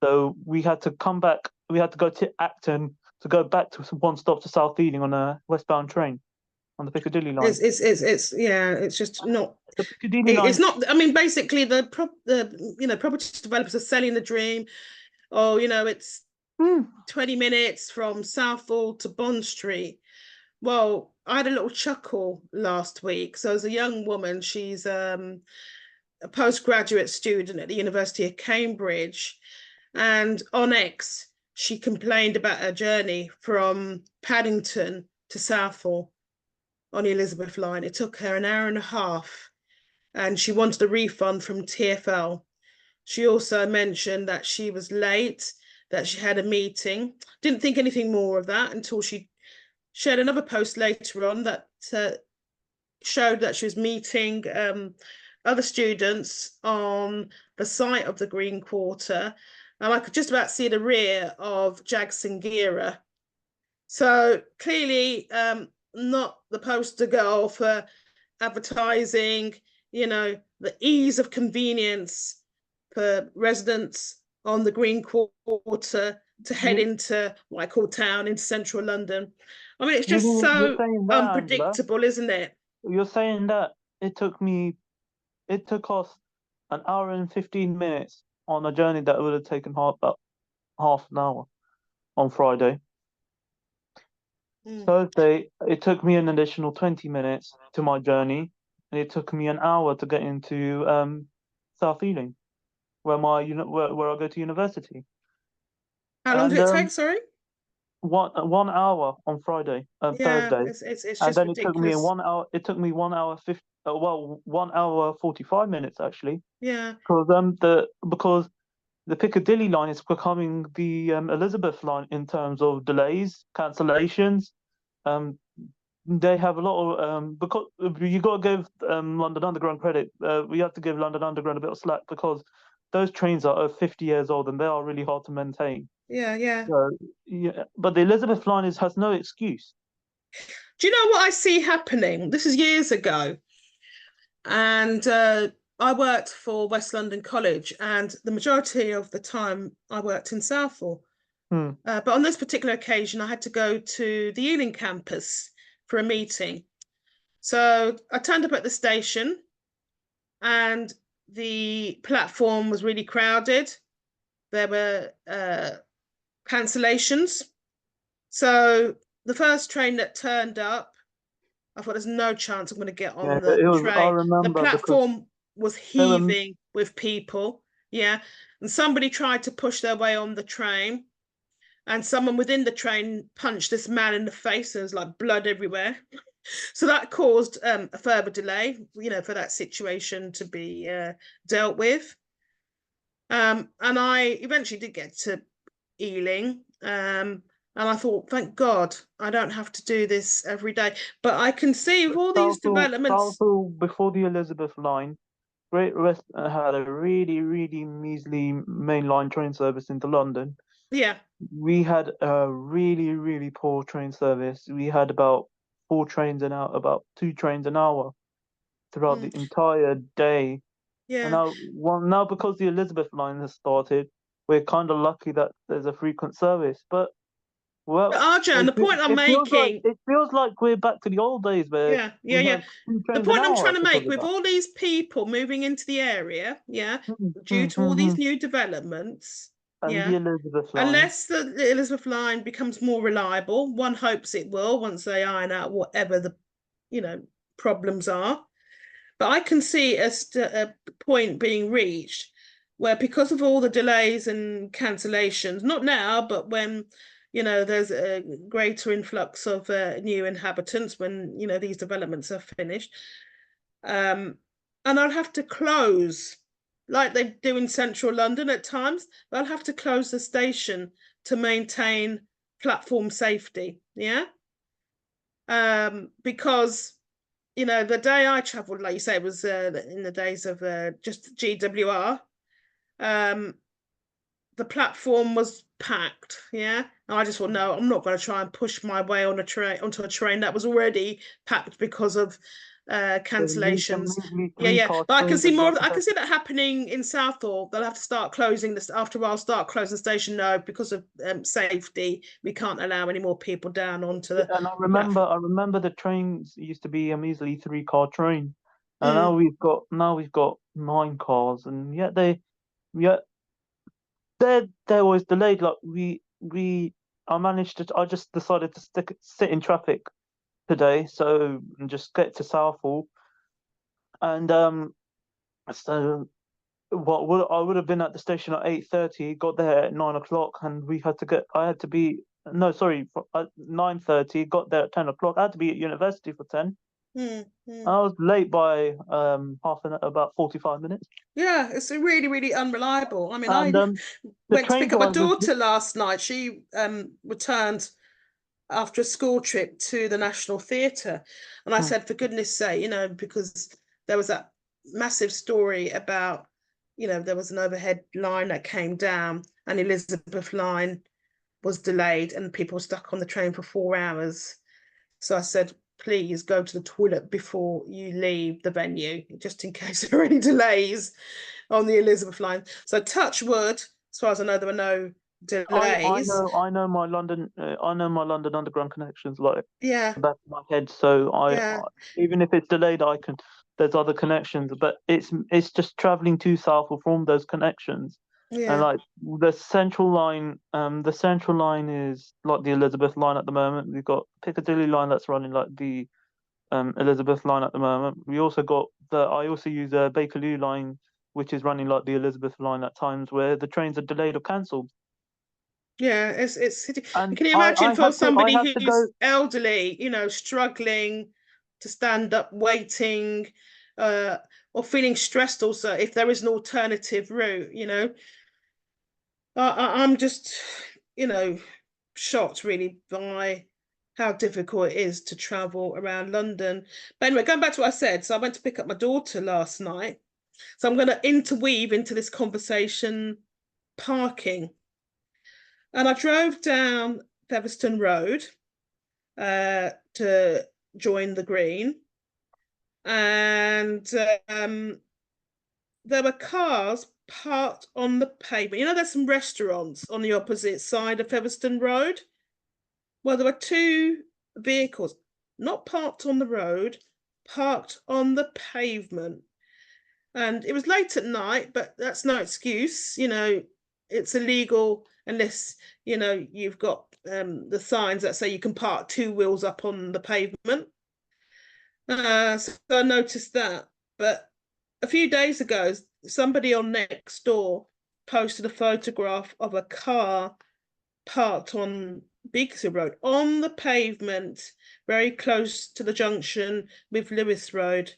So we had to come back. We had to go to Acton to go back to one stop to South Ealing on a westbound train on the Piccadilly line. It's just not. The Piccadilly line. It's not. I mean, basically, the property developers are selling the dream. Oh, it's 20 minutes from Southall to Bond Street. Well, I had a little chuckle last week. So as a young woman, she's a postgraduate student at the University of Cambridge, and on X, she complained about her journey from Paddington to Southall on the Elizabeth line. It took her an hour and a half, and she wanted a refund from TfL. She also mentioned that she was late, that she had a meeting. Didn't think anything more of that until she shared another post later on that showed that she was meeting other students on the site of the Green Quarter. And I could just about see the rear of Jag Sangira. So clearly not the poster girl for advertising, the ease of convenience for residents on the Green Quarter to head into what I call town, into central London. I mean, it's just so unpredictable, Angela, isn't it? You're saying that it took us an hour and 15 minutes on a journey that would have taken about half an hour on Friday. Thursday, it took me an additional 20 minutes to my journey, and it took me an hour to get into South Ealing, where I go to university. How long did it take? Sorry. 1 hour on Friday, Thursday, it's and then ridiculous. it took me 1 hour. It took me 1 hour 1 hour 45 minutes actually. Yeah. Because the Piccadilly line is becoming the Elizabeth line in terms of delays, cancellations. They have a lot of because you got to give London Underground credit. We have to give London Underground a bit of slack because those trains are 50 years old and they are really hard to maintain. Yeah. So, but the Elizabeth line has no excuse. Do you know what I see happening? This is years ago, and I worked for West London College, and the majority of the time I worked in Southall. But on this particular occasion, I had to go to the Ealing campus for a meeting. So I turned up at the station, and the platform was really crowded. There were cancellations. So the first train that turned up, I thought there's no chance I'm going to get on the train. I remember the platform was heaving with people. Yeah. And somebody tried to push their way on the train, and someone within the train punched this man in the face, and there was like blood everywhere. So that caused a further delay, for that situation to be dealt with. And I eventually did get to Ealing, and I thought, thank God, I don't have to do this every day. But I can see with all these developments. Southall, before the Elizabeth line, Great West had a really, really measly mainline train service into London. Yeah. We had a really, really poor train service. We had about 2 trains an hour throughout the entire day. Yeah. And now because the Elizabeth line has started, we're kind of lucky that there's a frequent service. But Arjan, the point I'm making, it feels like we're back to the old days where the point I'm trying to make with all these people moving into the area, due to all these new developments, and the Elizabeth line. Unless the Elizabeth line becomes more reliable, one hopes it will once they iron out whatever the problems are. But I can see a point being reached where, because of all the delays and cancellations, not now, but when there's a greater influx of new inhabitants, when these developments are finished, and I'll have to close, like they do in central London at times. They'll have to close the station to maintain platform safety. Because the day I travelled, like you say, was in the days of just GWR. The platform was packed, and I just thought, no, I'm not going to try and push my way onto a train that was already packed because of cancellations. Immediately Yeah, yeah. 3-car But I can trains see and more lots of, of I can see that happening in Southall. They'll have to start closing this after a while, start closing the station. No, because of safety, we can't allow any more people down onto the And platform. I remember the trains used to be a measly 3-car train, and Mm. now we've got 9 cars, and yet they're always delayed. Like I just decided to sit in traffic today, so and just get to Southall, and so I would have been at the station at 8:30, got there at 9 o'clock, and I had to be no, sorry, 9:30, got there at 10 o'clock. I had to be at university for 10. Mm, mm. I was late by about 45 minutes. Yeah, it's really, really unreliable. I mean, And I the went to train pick up my drivers, daughter last night. She returned after a school trip to the National Theatre. And I Hmm. said, for goodness sake, because there was that massive story about, there was an overhead line that came down and Elizabeth line was delayed and people were stuck on the train for 4 hours. So I said, please go to the toilet before you leave the venue, just in case there are any delays on the Elizabeth line. So touch wood, as far as I know, there were no delays. I know my London Underground connections like Yeah, the back of my head. So yeah, even if it's delayed, there's other connections, but it's just traveling to Southall from those connections. And yeah. like the central line is like the Elizabeth line at the moment. We've got Piccadilly line that's running like the Elizabeth line at the moment. I also use a Bakerloo line, which is running like the Elizabeth line at times where the trains are delayed or cancelled. Yeah, it's And can you imagine for I somebody have to go. who's elderly, struggling to stand up, waiting, or feeling stressed also if there is an alternative route. I'm just, shocked really by how difficult it is to travel around London. But anyway, going back to what I said, so I went to pick up my daughter last night. So I'm going to interweave into this conversation parking. And I drove down Featherstone Road to join the Green. And there were cars parked on the pavement. There's some restaurants on the opposite side of Featherstone Road. Well, there were 2 vehicles, not parked on the road, parked on the pavement. And it was late at night, but that's no excuse. It's illegal unless, you've got the signs that say you can park 2 wheels up on the pavement. So I noticed that. But a few days ago, somebody on Nextdoor posted a photograph of a car parked on Beaksea Road on the pavement, very close to the junction with Lewis Road.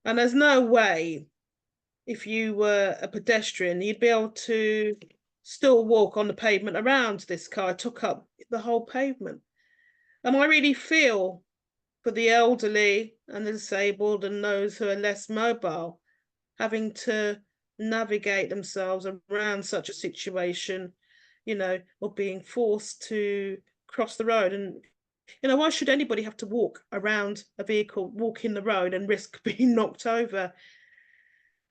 And there's no way, if you were a pedestrian, you'd be able to still walk on the pavement around this car. It took up the whole pavement. And I really feel for the elderly and the disabled and those who are less mobile, having to navigate themselves around such a situation, or being forced to cross the road. And, why should anybody have to walk around a vehicle, walk in the road and risk being knocked over?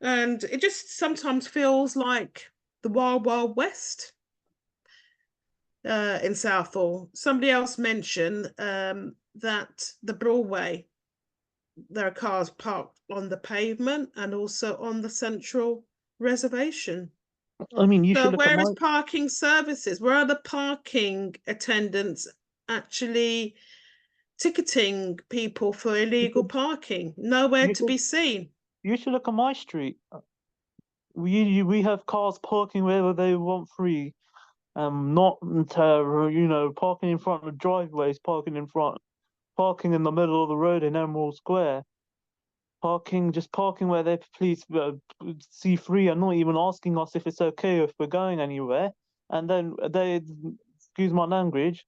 And it just sometimes feels like the Wild Wild West in Southall. Somebody else mentioned that the Broadway, there are cars parked on the pavement and also on the central reservation. I mean, you So should look at where my. is parking services? Where are the parking attendants actually ticketing people for illegal parking? Nowhere to be seen. You should look at my street. We have cars parking wherever they want free. Not parking in front of driveways, parking in the middle of the road in Emerald Square. Just parking where they please see free and not even asking us if it's okay if we're going anywhere. And then excuse my language,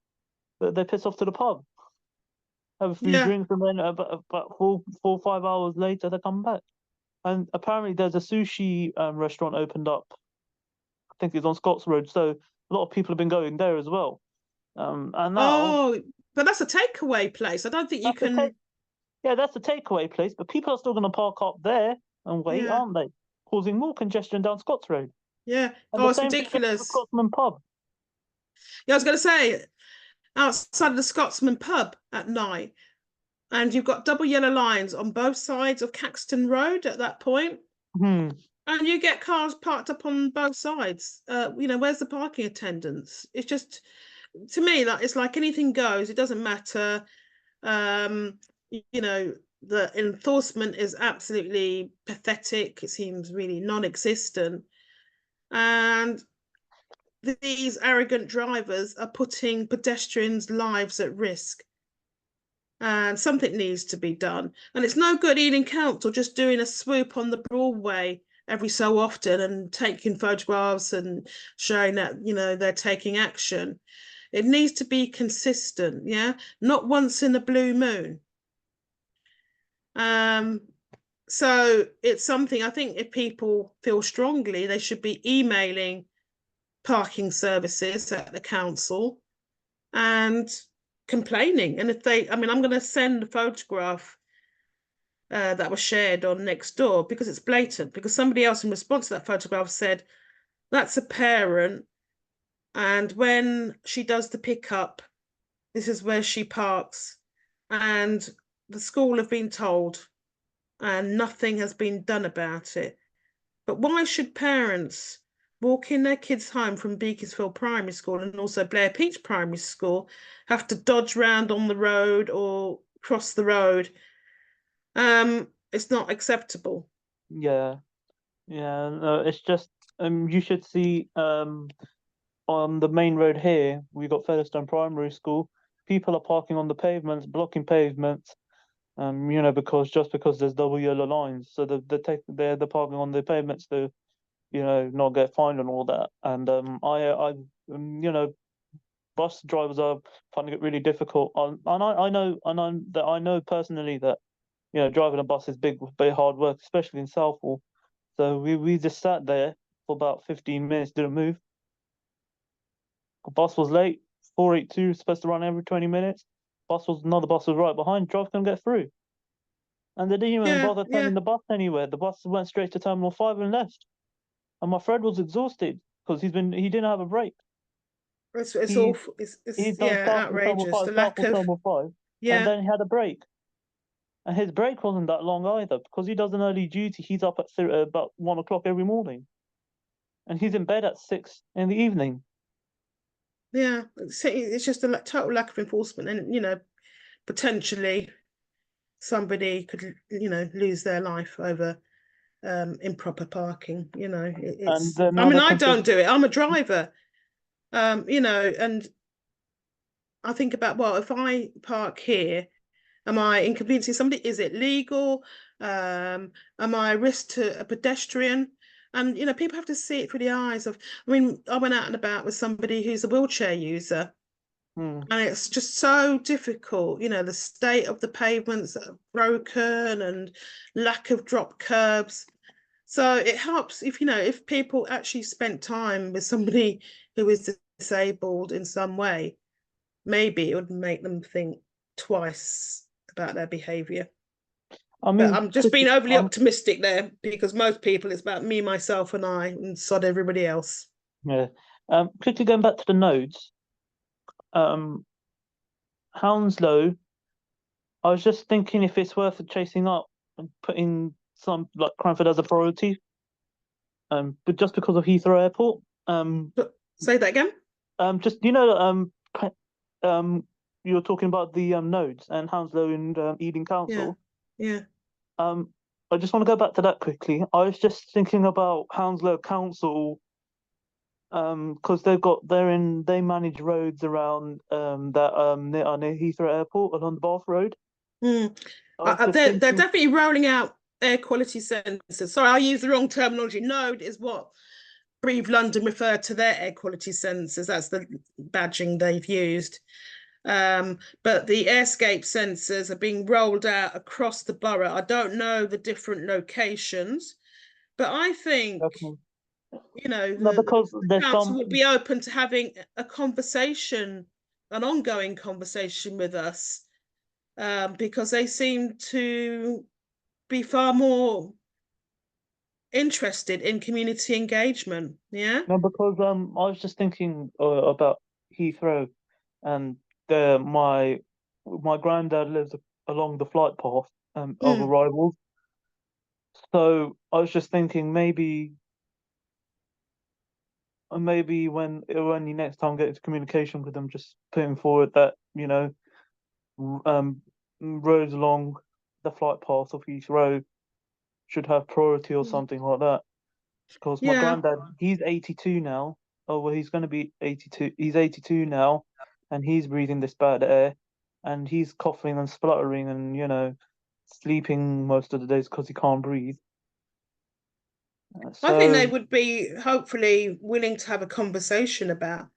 but they piss off to the pub, have a few Yeah. drinks, and then about 4 or 5 hours later they come back. And apparently there's a sushi restaurant opened up. I think it's on Scots Road, so a lot of people have been going there as well. And now Oh, but that's a takeaway place. I don't think you that's the can. Yeah, that's a takeaway place, but people are still going to park up there and wait, Yeah. aren't they? Causing more congestion down Scots Road. Yeah. And Oh, the it's same thing goes to the ridiculous. Scotsman pub. Yeah, I was going to say, outside of the Scotsman pub at night, and you've got double yellow lines on both sides of Caxton Road at that point. Hmm. And you get cars parked up on both sides. Where's the parking attendants? It's just, to me, that it's like anything goes. It doesn't matter. The enforcement is absolutely pathetic. It seems really non-existent. And these arrogant drivers are putting pedestrians' lives at risk. And something needs to be done. And it's no good Ealing Council just doing a swoop on the Broadway every so often and taking photographs and showing that, they're taking action. It needs to be consistent, yeah? Not once in a blue moon. So it's something, I think, if people feel strongly, they should be emailing parking services at the council and complaining. And if I'm going to send a photograph that was shared on Nextdoor because it's blatant, because somebody else in response to that photograph said, that's a parent, and when she does the pickup, this is where she parks, and the school have been told and nothing has been done about it. But why should parents walking their kids home from Beaconsfield Primary School and also Blair Peach Primary School have to dodge round on the road or cross the road? It's not acceptable. Yeah. No, it's just you should see on the main road here, we've got Featherstone Primary School. People are parking on the pavements, blocking pavements, because there's double yellow lines. So they're parking on the pavements to, not get fined and all that. And bus drivers are finding it really difficult. And I know personally that, driving a bus is big hard work, especially in Southall. So we just sat there for about 15 minutes, didn't move. The bus was late, 482, supposed to run every 20 minutes. Another bus was right behind, driver couldn't get through. And they didn't even bother turning the bus anywhere. The bus went straight to Terminal 5 and left. And my friend was exhausted because he didn't have a break. It's He- awful. He'd done Outrageous. The lack of Terminal 5, and then he had a break. And his break wasn't that long either because he does an early duty. He's up at about 1 o'clock every morning. And he's in bed at 6 in the evening. Yeah, it's just a total lack of enforcement, and potentially somebody could lose their life over improper parking. It's. And I don't do it. I'm a driver. And I think about, well, if I park here, am I inconveniencing somebody? Is it legal? Am I a risk to a pedestrian? And people have to see it through the eyes of. I went out and about with somebody who's a wheelchair user, and it's just so difficult. The state of the pavements that are broken and lack of drop curbs. So it helps if people actually spent time with somebody who is disabled in some way. Maybe it would make them think twice about their behaviour. But I'm just being overly optimistic there, because most people, it's about me, myself, and I, and sod everybody else. Yeah. Quickly going back to the nodes. Hounslow, I was just thinking if it's worth chasing up and putting some like Cranford as a priority. But just because of Heathrow Airport. Say that again. Just you're talking about the nodes and Hounslow and Ealing Council. Yeah. I just want to go back to that quickly. I was just thinking about Hounslow Council, because they manage roads around near Heathrow Airport along the Bath Road. They're definitely rolling out air quality sensors. Sorry, I used the wrong terminology. Node is what Breathe London referred to their air quality sensors. That's the badging they've used. But the AirScape sensors are being rolled out across the borough. I don't know the different locations, but I think the council would be open to having a conversation, an ongoing conversation with us because they seem to be far more interested in community engagement. Yeah. No, because I was just thinking about Heathrow, and my granddad lives along the flight path of Mm. arrivals. So I was just thinking maybe when you next time get into communication with them, just putting forward that roads along the flight path of Heathrow should have priority or something like that. Because my Yeah. granddad, he's 82 now. Oh, well, he's going to be 82. He's 82 now, and he's breathing this bad air, and he's coughing and spluttering and, sleeping most of the days because he can't breathe. I think they So, would be hopefully willing to have a conversation about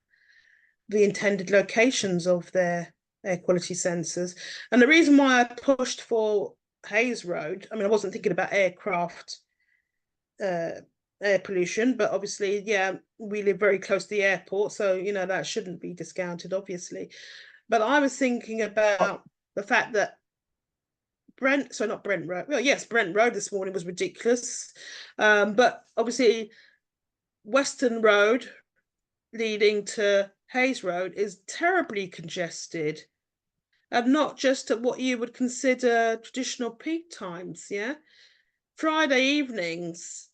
the intended locations of their air quality sensors. And the reason why I pushed for Hayes Road, I mean, I wasn't thinking about aircraft air pollution, but obviously, yeah, we live very close to the airport, so that shouldn't be discounted, obviously. But I was thinking about the fact that not Brent Road. Well, yes, Brent Road this morning was ridiculous. But obviously Western Road leading to Hayes Road is terribly congested. And not just at what you would consider traditional peak times, yeah? Friday evenings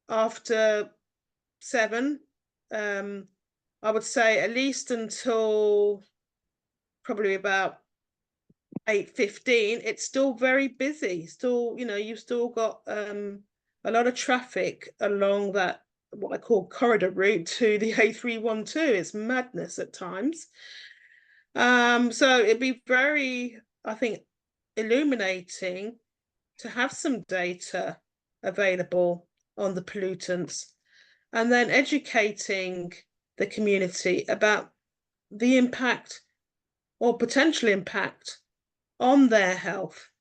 after 7, I would say at least until probably about 8:15, it's still very busy. Still, you've still got a lot of traffic along that, what I call corridor route to the A312. It's madness at times. So it'd be very, I think, illuminating to have some data available on the pollutants, and then educating the community about the impact or potential impact on their health.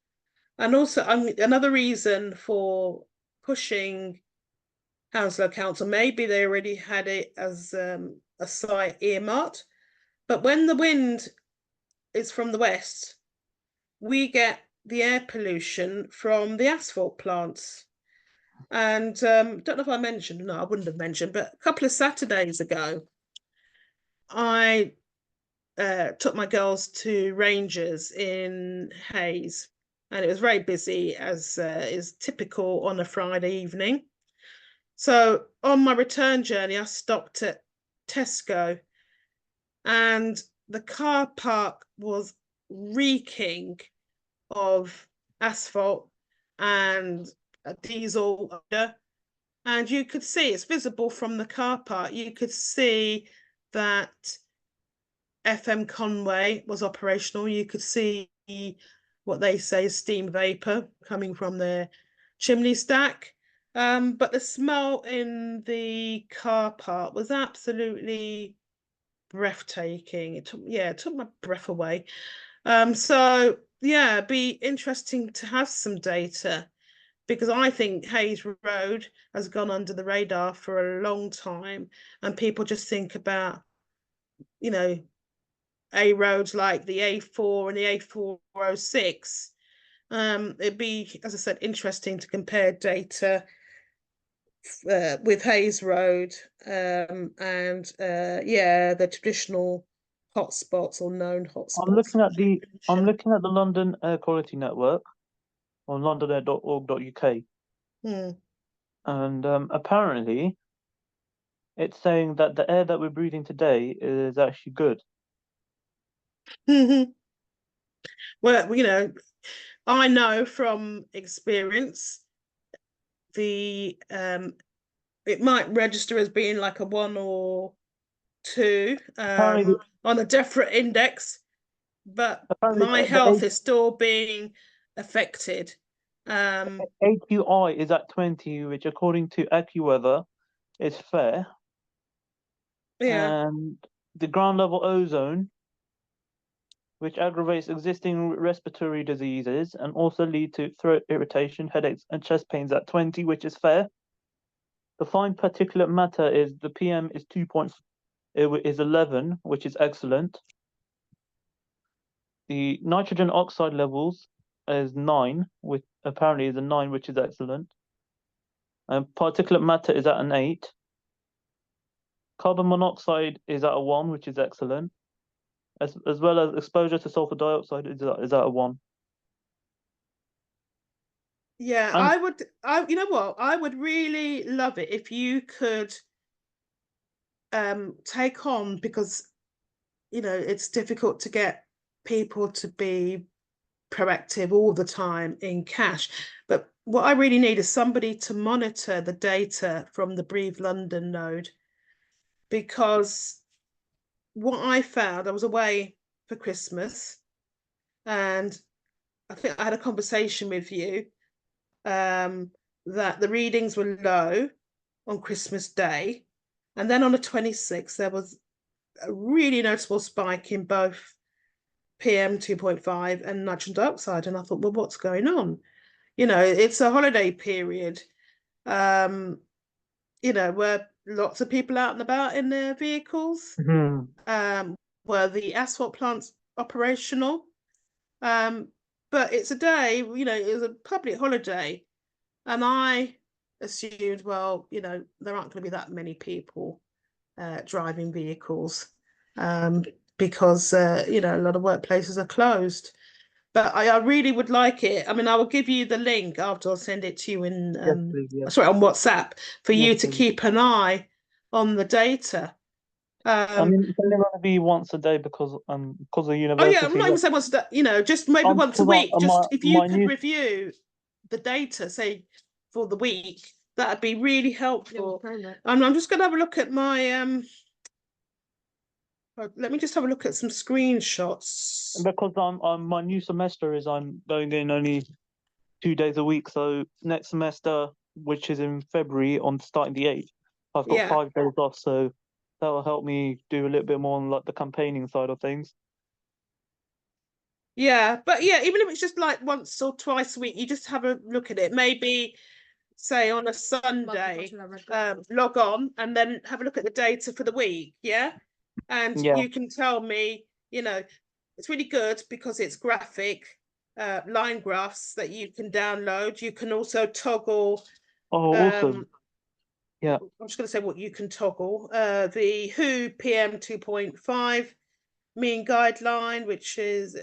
And also, another reason for pushing Hounslow Council, maybe they already had it as a site earmarked, but when the wind is from the west, we get the air pollution from the asphalt plants. And don't know if I mentioned, no, I wouldn't have mentioned, but a couple of Saturdays ago, I took my girls to Rangers in Hayes, and it was very busy, as is typical on a Friday evening. So on my return journey, I stopped at Tesco, and the car park was reeking of asphalt and a diesel odor. And you could see, it's visible from the car park, you could see that FM Conway was operational. You could see what they say is steam vapor coming from their chimney stack. But the smell in the car park was absolutely breathtaking. It took my breath away. So yeah, it'd be interesting to have some data, because I think Hayes Road has gone under the radar for a long time, and people just think about, A roads like the A4 and the A406. It'd be, as I said, interesting to compare data with Hayes Road and the traditional hotspots or known hotspots. I'm looking at the London Air Quality Network on londonair.org.uk, and apparently it's saying that the air that we're breathing today is actually good. Well, I know from experience it might register as being like a 1 or 2 on a DEFRA index, but my health is still being affected. AQI is at 20, which according to AccuWeather is fair. Yeah. And the ground level ozone, which aggravates existing respiratory diseases and also lead to throat irritation, headaches, and chest pains at 20, which is fair. The fine particulate matter is the PM is 2. It is 11, which is excellent. the nitrogen oxide levels is 9, which apparently is a 9, which is excellent. And particulate matter is at an 8. Carbon monoxide is at a 1, which is excellent. As well as exposure to sulfur dioxide is at a 1. Yeah, you know what? I would really love it if you could take on, because, you know, it's difficult to get people to be proactive all the time in cash. But what I really need is somebody to monitor the data from the Breathe London node, because what I found, I was away for Christmas and I think I had a conversation with you that the readings were low on Christmas Day. And then on the 26th, there was a really noticeable spike in both PM 2.5 and nitrogen dioxide. And I thought, well, what's going on? You know, it's a holiday period, you know, where lots of people out and about in their vehicles, where the asphalt plant's operational. But it's a day, you know, it was a public holiday. And I assumed, well, you know, there aren't going to be that many people driving vehicles because, you know, a lot of workplaces are closed. But I really would like it. I mean, I will give you the link after. I'll send it to you in, Yes, please, yes. sorry, on WhatsApp for Yes, you to please. keep an eye on the data. I mean, it's only going to be once a day because of Oh university. yeah, I'm not even saying once a day, you know, just maybe once a because week. Just if you my could new review the data, say for the week, that'd be really helpful. And I'm just going to have a look at my let me just have a look at some screenshots. because I'm my new semester is I'm going in only 2 days a week. So next semester, which is in February, on starting the 8th, I've got Yeah. 5 days off. So that will help me do a little bit more on like the campaigning side of things. Yeah, but yeah, even if it's just like once or twice a week, you just have a look at it. Maybe say on a Sunday, log on and then have a look at the data for the week. Yeah. And Yeah. you can tell me, you know, it's really good because it's graphic line graphs that you can download. You can also toggle. Oh, awesome. Yeah. I'm just going to say what you can toggle. The WHO PM 2.5 mean guideline, which is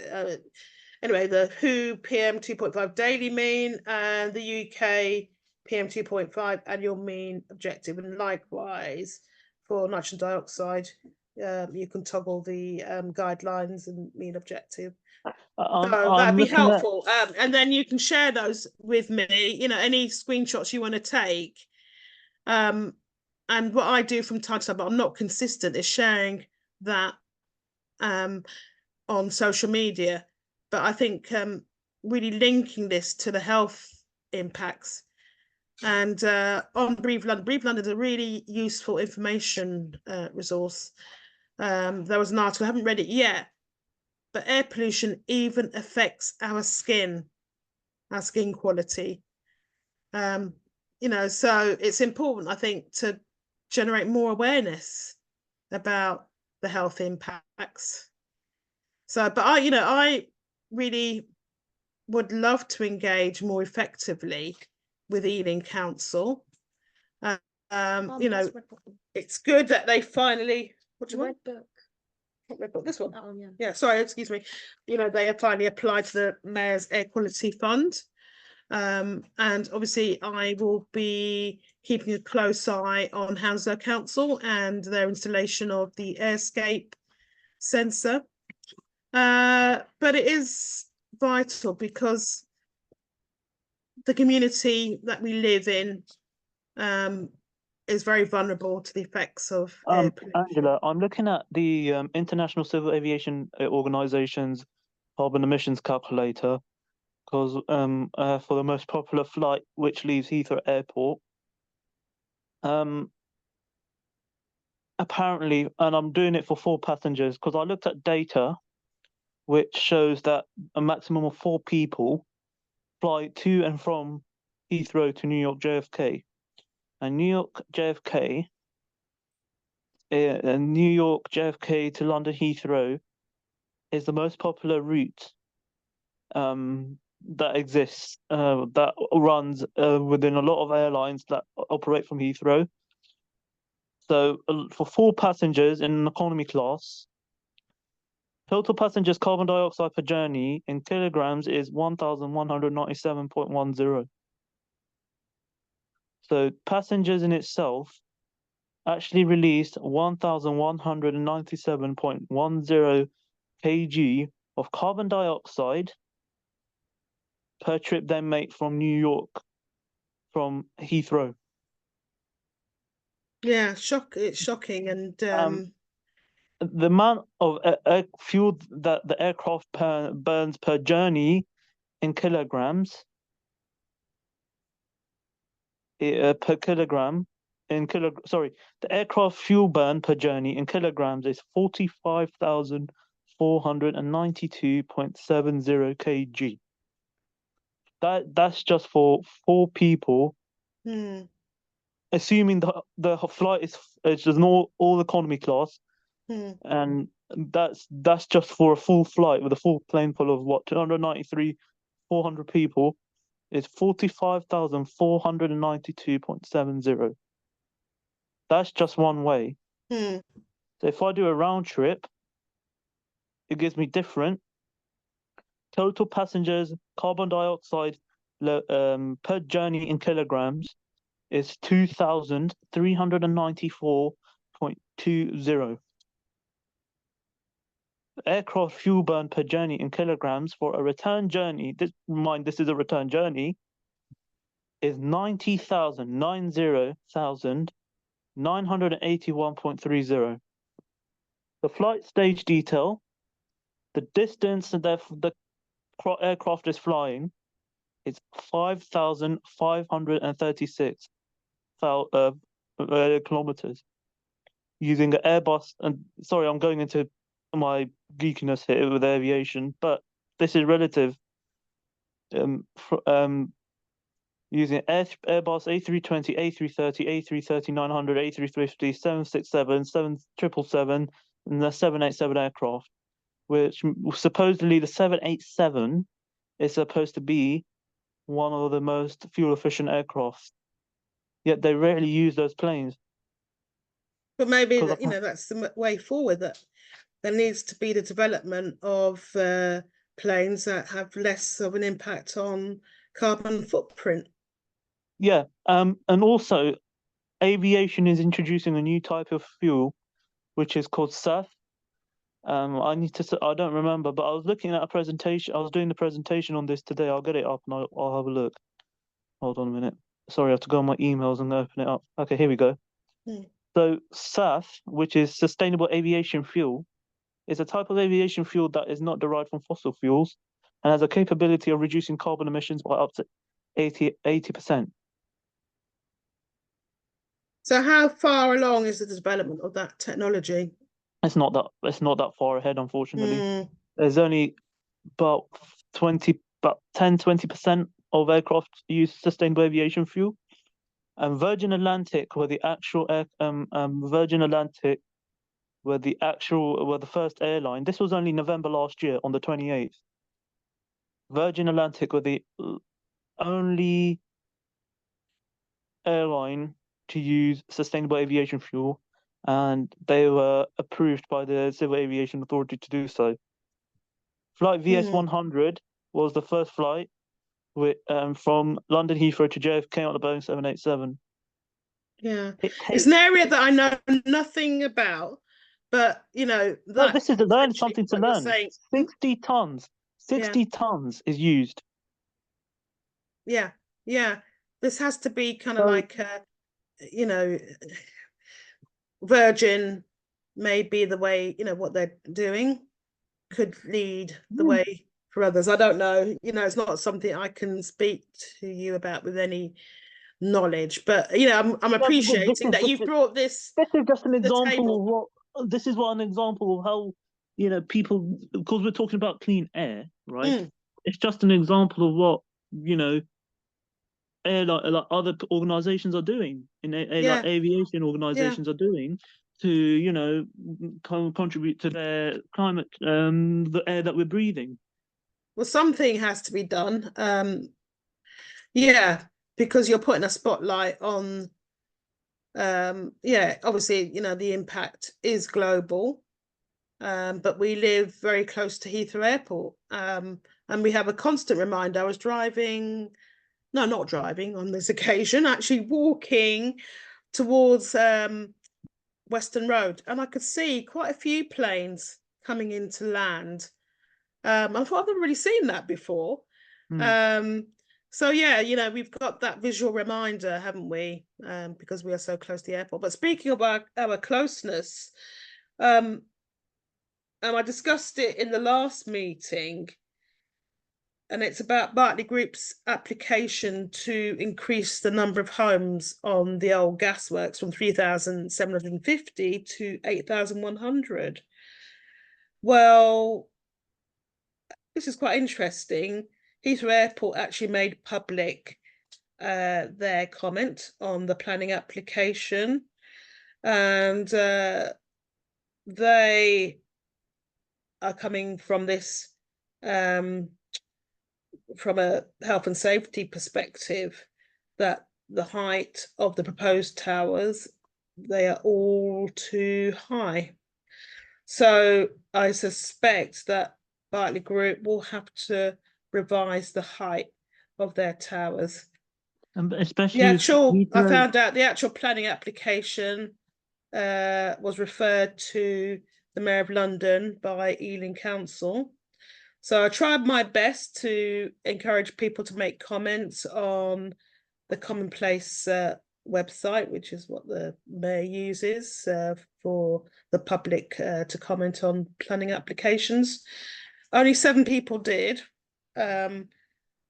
anyway, the WHO PM 2.5 daily mean and the UK PM 2.5 annual mean objective. And likewise for nitrogen dioxide, you can toggle the guidelines and mean objective. So that'd be helpful. And then you can share those with me, you know, any screenshots you want to take. And what I do from time to time, but I'm not consistent, is sharing that on social media. But I think really linking this to the health impacts. And on Breathe London is a really useful information resource. There was an article, I haven't read it yet, but air pollution even affects our skin quality. You know, so it's important, I think, to generate more awareness about the health impacts. So, but I really would love to engage more effectively with Ealing Council. You know, it's good that they finally. What do you want? Red book. This one. Oh, yeah. Yeah. Sorry. Excuse me. You know, they have finally applied to the Mayor's Air Quality Fund. And obviously I will be keeping a close eye on Hounslow Council and their installation of the AirScape sensor. But it is vital because the community that we live in is very vulnerable to the effects of air pollution. Angela, I'm looking at the International Civil Aviation Organization's carbon emissions calculator, because for the most popular flight, which leaves Heathrow Airport, apparently, and I'm doing it for 4 passengers, because I looked at data which shows that a maximum of 4 people fly to and from Heathrow to New York JFK. And New York JFK to London Heathrow is the most popular route that exists, that runs within a lot of airlines that operate from Heathrow. So for 4 passengers in an economy class, total passengers carbon dioxide per journey in kilograms is 1,197.10. So passengers in itself actually released 1,197.10 kg of carbon dioxide per trip they make from New York, from Heathrow. Yeah, it's shocking. And the amount of fuel that the aircraft burns per journey in kilograms, per kilogram, the aircraft fuel burn per journey in kilograms is 45,492.70 kg. That's just for 4 people, assuming the flight is just all economy class, and that's just for a full flight with a full plane full of what, 400 people. Is 45,492.70. That's just one way. So if I do a round trip, it gives me different total passengers carbon dioxide per journey in kilograms is 2,394.20. Aircraft fuel burn per journey in kilograms for a return journey, this is a return journey, is 981,980.30. The flight stage detail, the distance that the aircraft is flying, is 5,536 kilometers using an Airbus. And sorry, I'm going into my geekiness here with aviation, but this is relative. Using Airbus A320, A330, A330-900, A350, 767, 777, and the 787 aircraft, which supposedly the 787 is supposed to be one of the most fuel-efficient aircraft. Yet they rarely use those planes. But maybe that's the way forward, that there needs to be the development of planes that have less of an impact on carbon footprint. Yeah, and also aviation is introducing a new type of fuel, which is called SAF. I don't remember, but I was looking at a presentation. I was doing the presentation on this today. I'll get it up and I'll have a look. Hold on a minute. Sorry, I have to go on my emails and open it up. Okay, here we go. So SAF, which is sustainable aviation fuel, is a type of aviation fuel that is not derived from fossil fuels and has a capability of reducing carbon emissions by up to 80%. So how far along is the development of that technology? It's not that far ahead, unfortunately. There's only about 10-20% of aircraft use sustainable aviation fuel. And Virgin Atlantic were the first airline. This was only November last year, on the 28th. Virgin Atlantic were the only airline to use sustainable aviation fuel, and they were approved by the Civil Aviation Authority to do so. Flight VS100 was the first flight from London Heathrow to JFK on the Boeing 787. Yeah, it's an area that I know nothing about, but that this is something to learn. 60 tons is used. Yeah. This has to be kind of like Virgin, maybe the way what they're doing could lead the way for others. I don't know. It's not something I can speak to you about with any knowledge, but I'm appreciating that you've brought this. This is just an example of this is an example of how people, because we're talking about clean air, right? It's just an example of what like other organizations are doing, like aviation organizations are doing to, you know, contribute to their climate, the air that we're breathing. Well, something has to be done. Yeah, because you're putting a spotlight on, yeah, obviously, you know, the impact is global, but we live very close to Heathrow Airport, and we have a constant reminder. I was driving, no, not driving on this occasion, actually walking towards Western Road, and I could see quite a few planes coming into land. I thought I've never really seen that before. So yeah, you know, we've got that visual reminder, haven't we? Because we are so close to the airport. But speaking of our closeness, I discussed it in the last meeting, and it's about Berkeley Group's application to increase the number of homes on the old gasworks from 3,750 to 8,100. Well, this is quite interesting. Heathrow Airport actually made public their comment on the planning application, and they are coming from this from a health and safety perspective, that the height of the proposed towers, they are all too high. So I suspect that Berkeley Group will have to revise the height of their towers. And especially I found out the actual planning application was referred to the Mayor of London by Ealing Council. So I tried my best to encourage people to make comments on the Commonplace website, which is what the Mayor uses for the public to comment on planning applications. Only 7 people did, but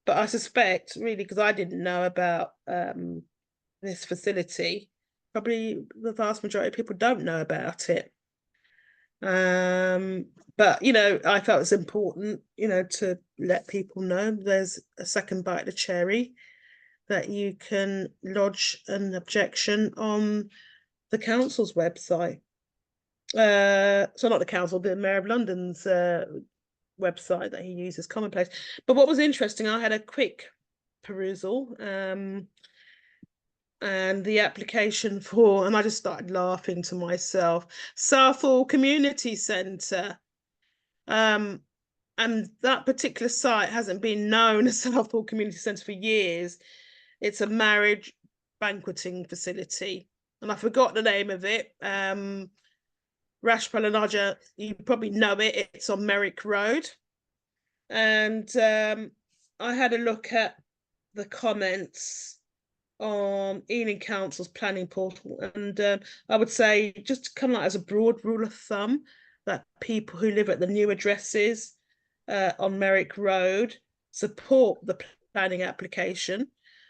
I suspect, really, because I didn't know about this facility, probably the vast majority of people don't know about it. But you know, I felt it's important, you know, to let people know there's a second bite of the cherry, that you can lodge an objection on the council's website. So not the council, the Mayor of London's website that he uses, Commonplace. But what was interesting, I had a quick perusal, and the application for, and I just started laughing to myself, Southall Community Centre. And that particular site hasn't been known as Southall Community Centre for years. It's a marriage banqueting facility, and I forgot the name of it. Rashpal and Aja, you probably know it. It's on Merrick Road. And I had a look at the comments on Ealing Council's planning portal, and I would say, just kind of like as a broad rule of thumb, that people who live at the new addresses on Merrick Road support the planning application,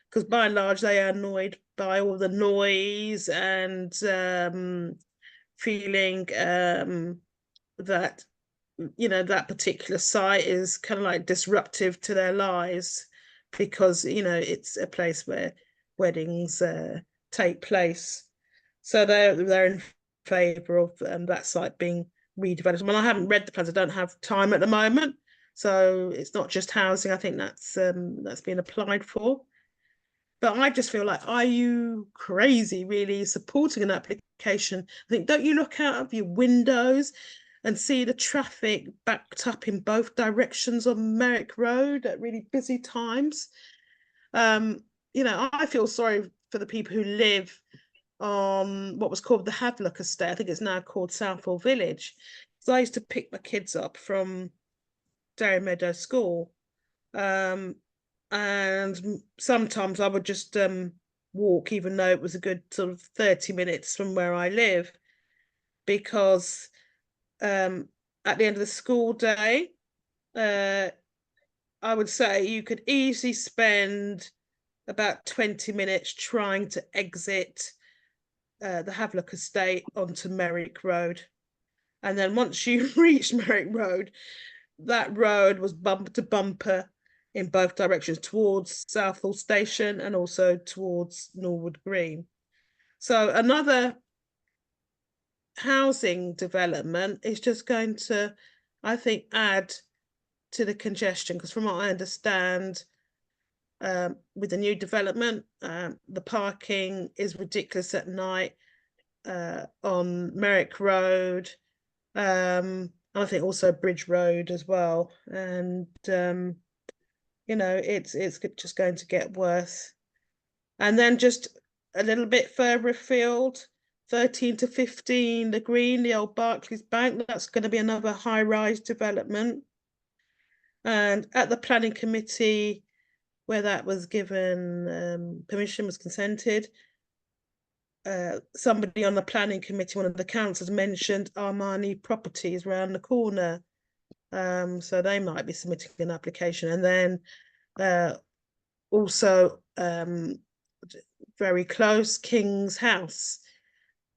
because by and large they are annoyed by all the noise and feeling that, you know, that particular site is kind of like disruptive to their lives, because, you know, it's a place where weddings take place. So they're in favour of that site being redeveloped. Well, I haven't read the plans. I don't have time at the moment. So it's not just housing. I think that's been applied for. But I just feel like, are you crazy, really, supporting an application? I think, don't you look out of your windows and see the traffic backed up in both directions on Merrick Road at really busy times? You know, I feel sorry for the people who live on what was called the Havelock Estate. I think it's now called Southall Village. So I used to pick my kids up from Derry Meadow School, and sometimes I would just walk, even though it was a good sort of 30 minutes from where I live, because at the end of the school day, I would say you could easily spend about 20 minutes trying to exit the Havelock Estate onto Merrick Road. And then once you reach Merrick Road, that road was bumper to bumper in both directions, towards Southall Station and also towards Norwood Green. So another housing development is just going to, I think, add to the congestion, because from what I understand, with the new development, the parking is ridiculous at night on Merrick Road, I think also Bridge Road as well, and you know, it's just going to get worse. And then just a little bit further afield, 13 to 15, the Green, the old Barclays Bank, that's going to be another high-rise development. And at the planning committee, where that was given permission, was consented, somebody on the planning committee, one of the councillors, mentioned Armani Properties around the corner. So they might be submitting an application. And then also very close, King's House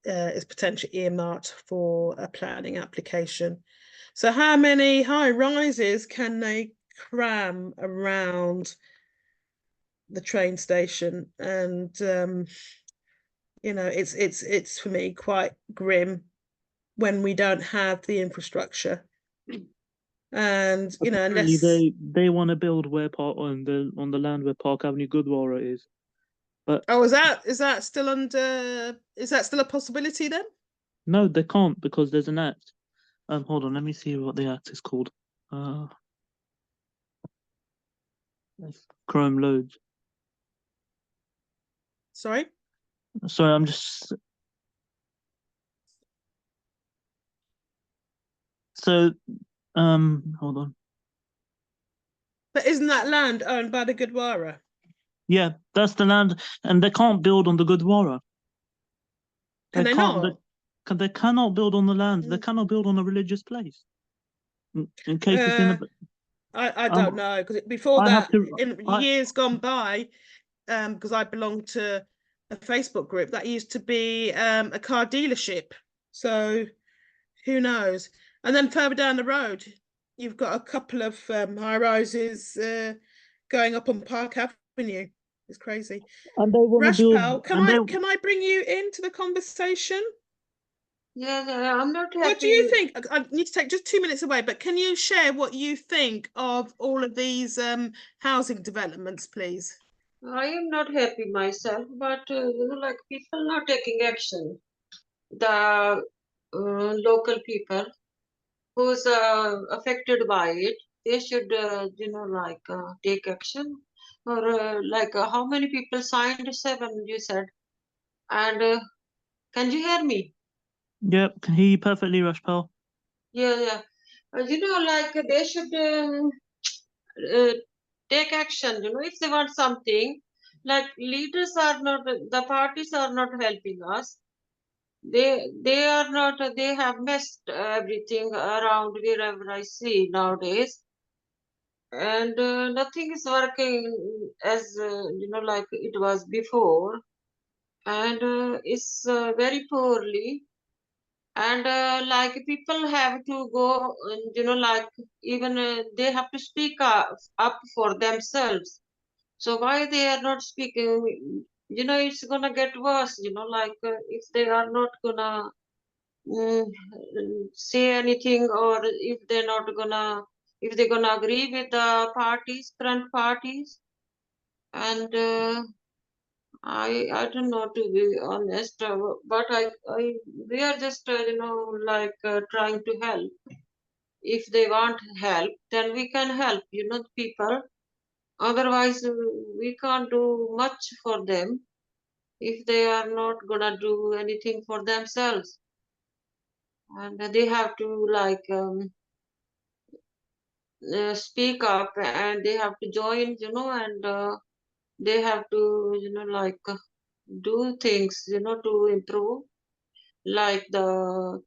is potentially earmarked for a planning application. So how many high rises can they cram around the train station? And you know, it's for me quite grim when we don't have the infrastructure. And you know, unless they want to build where Park on the land where Park Avenue Goodwara is. But oh, is that still under? Is that still a possibility then? No, they can't, because there's an act. Hold on, let me see what the act is called. Chrome loads. Sorry, I'm just. So, hold on. but isn't that land owned by the Goodwara? Yeah, that's the land, and they can't build on the Goodwara. Can they not? They cannot build on the land. They cannot build on a religious place. In case it's in a. I don't know, because before that, in years gone by, because I belong to a Facebook group that used to be a car dealership. So who knows? And then further down the road, you've got a couple of high rises going up on Park Avenue. It's crazy. And they want to build. Can I bring you into the conversation? Yeah, I'm not happy. What do you think? I need to take just 2 minutes away, but can you share what you think of all of these housing developments, please? I am not happy myself, but you know, like people not taking action. The local people who's affected by it, they should, you know, like take action. Or like how many people signed? 7, you said. And can you hear me? Yep, can hear you perfectly, Rashpal. Yeah. You know, like they should take action. You know, if they want something, like leaders are not, the parties are not helping us. They are not. They have messed everything around wherever I see nowadays, and nothing is working as you know, like it was before, and it's very poorly. And like people have to go, you know, like even they have to speak up for themselves. So why they are not speaking? You know, it's gonna get worse. You know, like if they are not gonna say anything, or if they're not gonna, if they're gonna agree with the parties, current parties, and I don't know, to be honest, but we are just you know, like trying to help. If they want help, then we can help, you know, people. Otherwise, we can't do much for them if they are not gonna do anything for themselves. And they have to like speak up, and they have to join, you know, and they have to, you know, like do things, you know, to improve, like the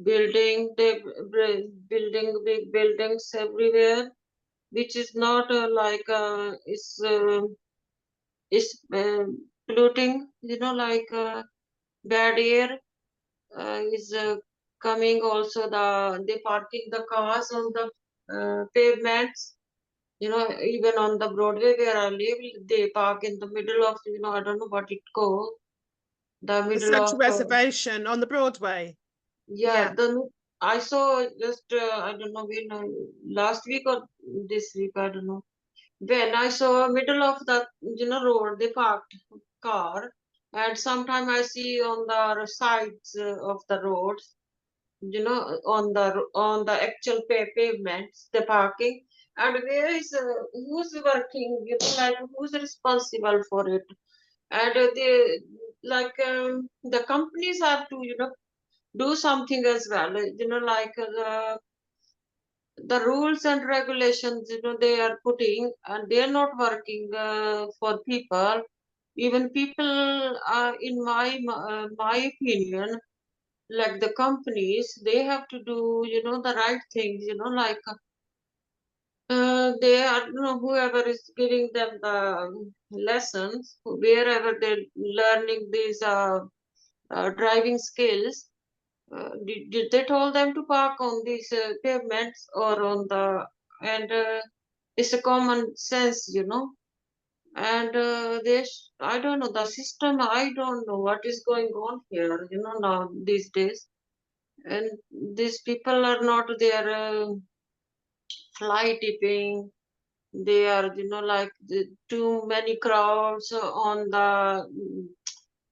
building, building big buildings everywhere, which is not like is polluting, you know, like bad air is coming. Also, they parking the cars on the pavements. You know, even on the Broadway where I live, they park in the middle of, you know, I don't know what it called, the middle Central of Reservation on the Broadway. Yeah, I saw just I don't know when last week or this week, I don't know. When I saw middle of the road, they parked car, and sometime I see on the sides of the roads, on the actual pavements, the parking, and where is who's working, like who's responsible for it, and they like the companies have to do something as well, like the rules and regulations they are putting, and they are not working for people. Even people in my opinion, like the companies, they have to do the right things, like they are whoever is giving them the lessons, wherever they're learning these driving skills, did they told them to park on these pavements or on the, and it's a common sense, and I don't know the system, I don't know what is going on here, now these days, and these people are not there fly tipping, they are like too many crowds on the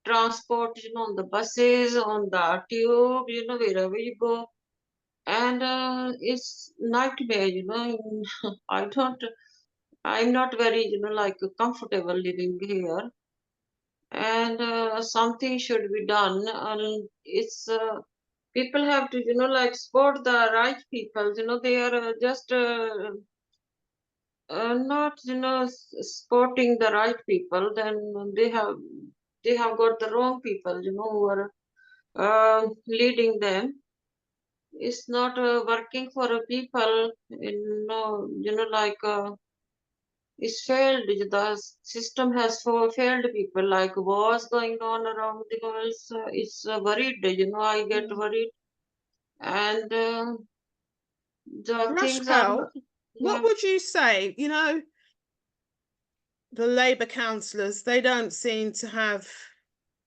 transport, on the buses, on the tube, wherever you go, and it's nightmare, I don't, I'm not very like comfortable living here, and something should be done, and it's people have to like support the right people, they are just not supporting the right people, then they have got the wrong people, who are leading them. It's not working for people, like it's failed. The system has failed people. Like wars going on around the world, so it's worried. I get worried, and the things are. Rashpal, what Yeah, would you say? The Labour councillors, they don't seem to have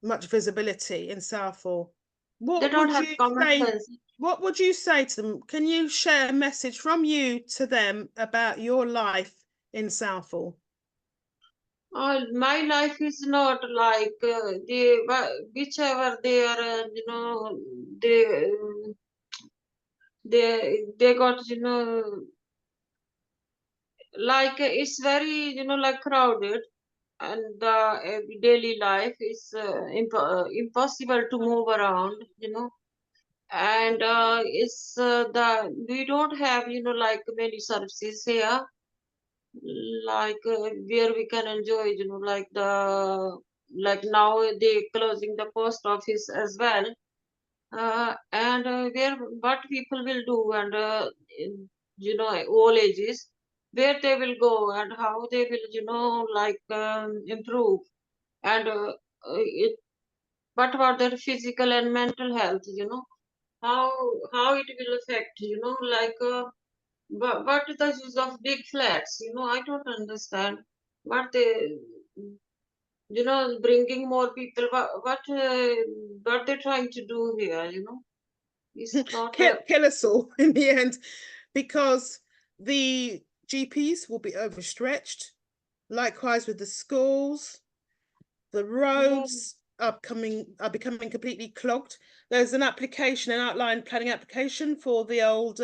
much visibility in Southall. they What don't would have you common say? sense. What would you say to them? Can you share a message from you to them about your life in Southall? My life is not like whichever they are, they they got like it's very like crowded, and the daily life is impossible to move around, and it's the we don't have like many services here, like where we can enjoy, like like now they closing the post office as well, and where what people will do, and all ages, where they will go and how they will like improve, and what about their physical and mental health, how it will affect, like what is the use of big flats, I don't understand what they, bringing more people, what they're trying to do here, it's not Kill us all in the end, because the GPs will be overstretched. Likewise with the schools, the yeah, roads are becoming completely clogged. There's an outline planning application for the old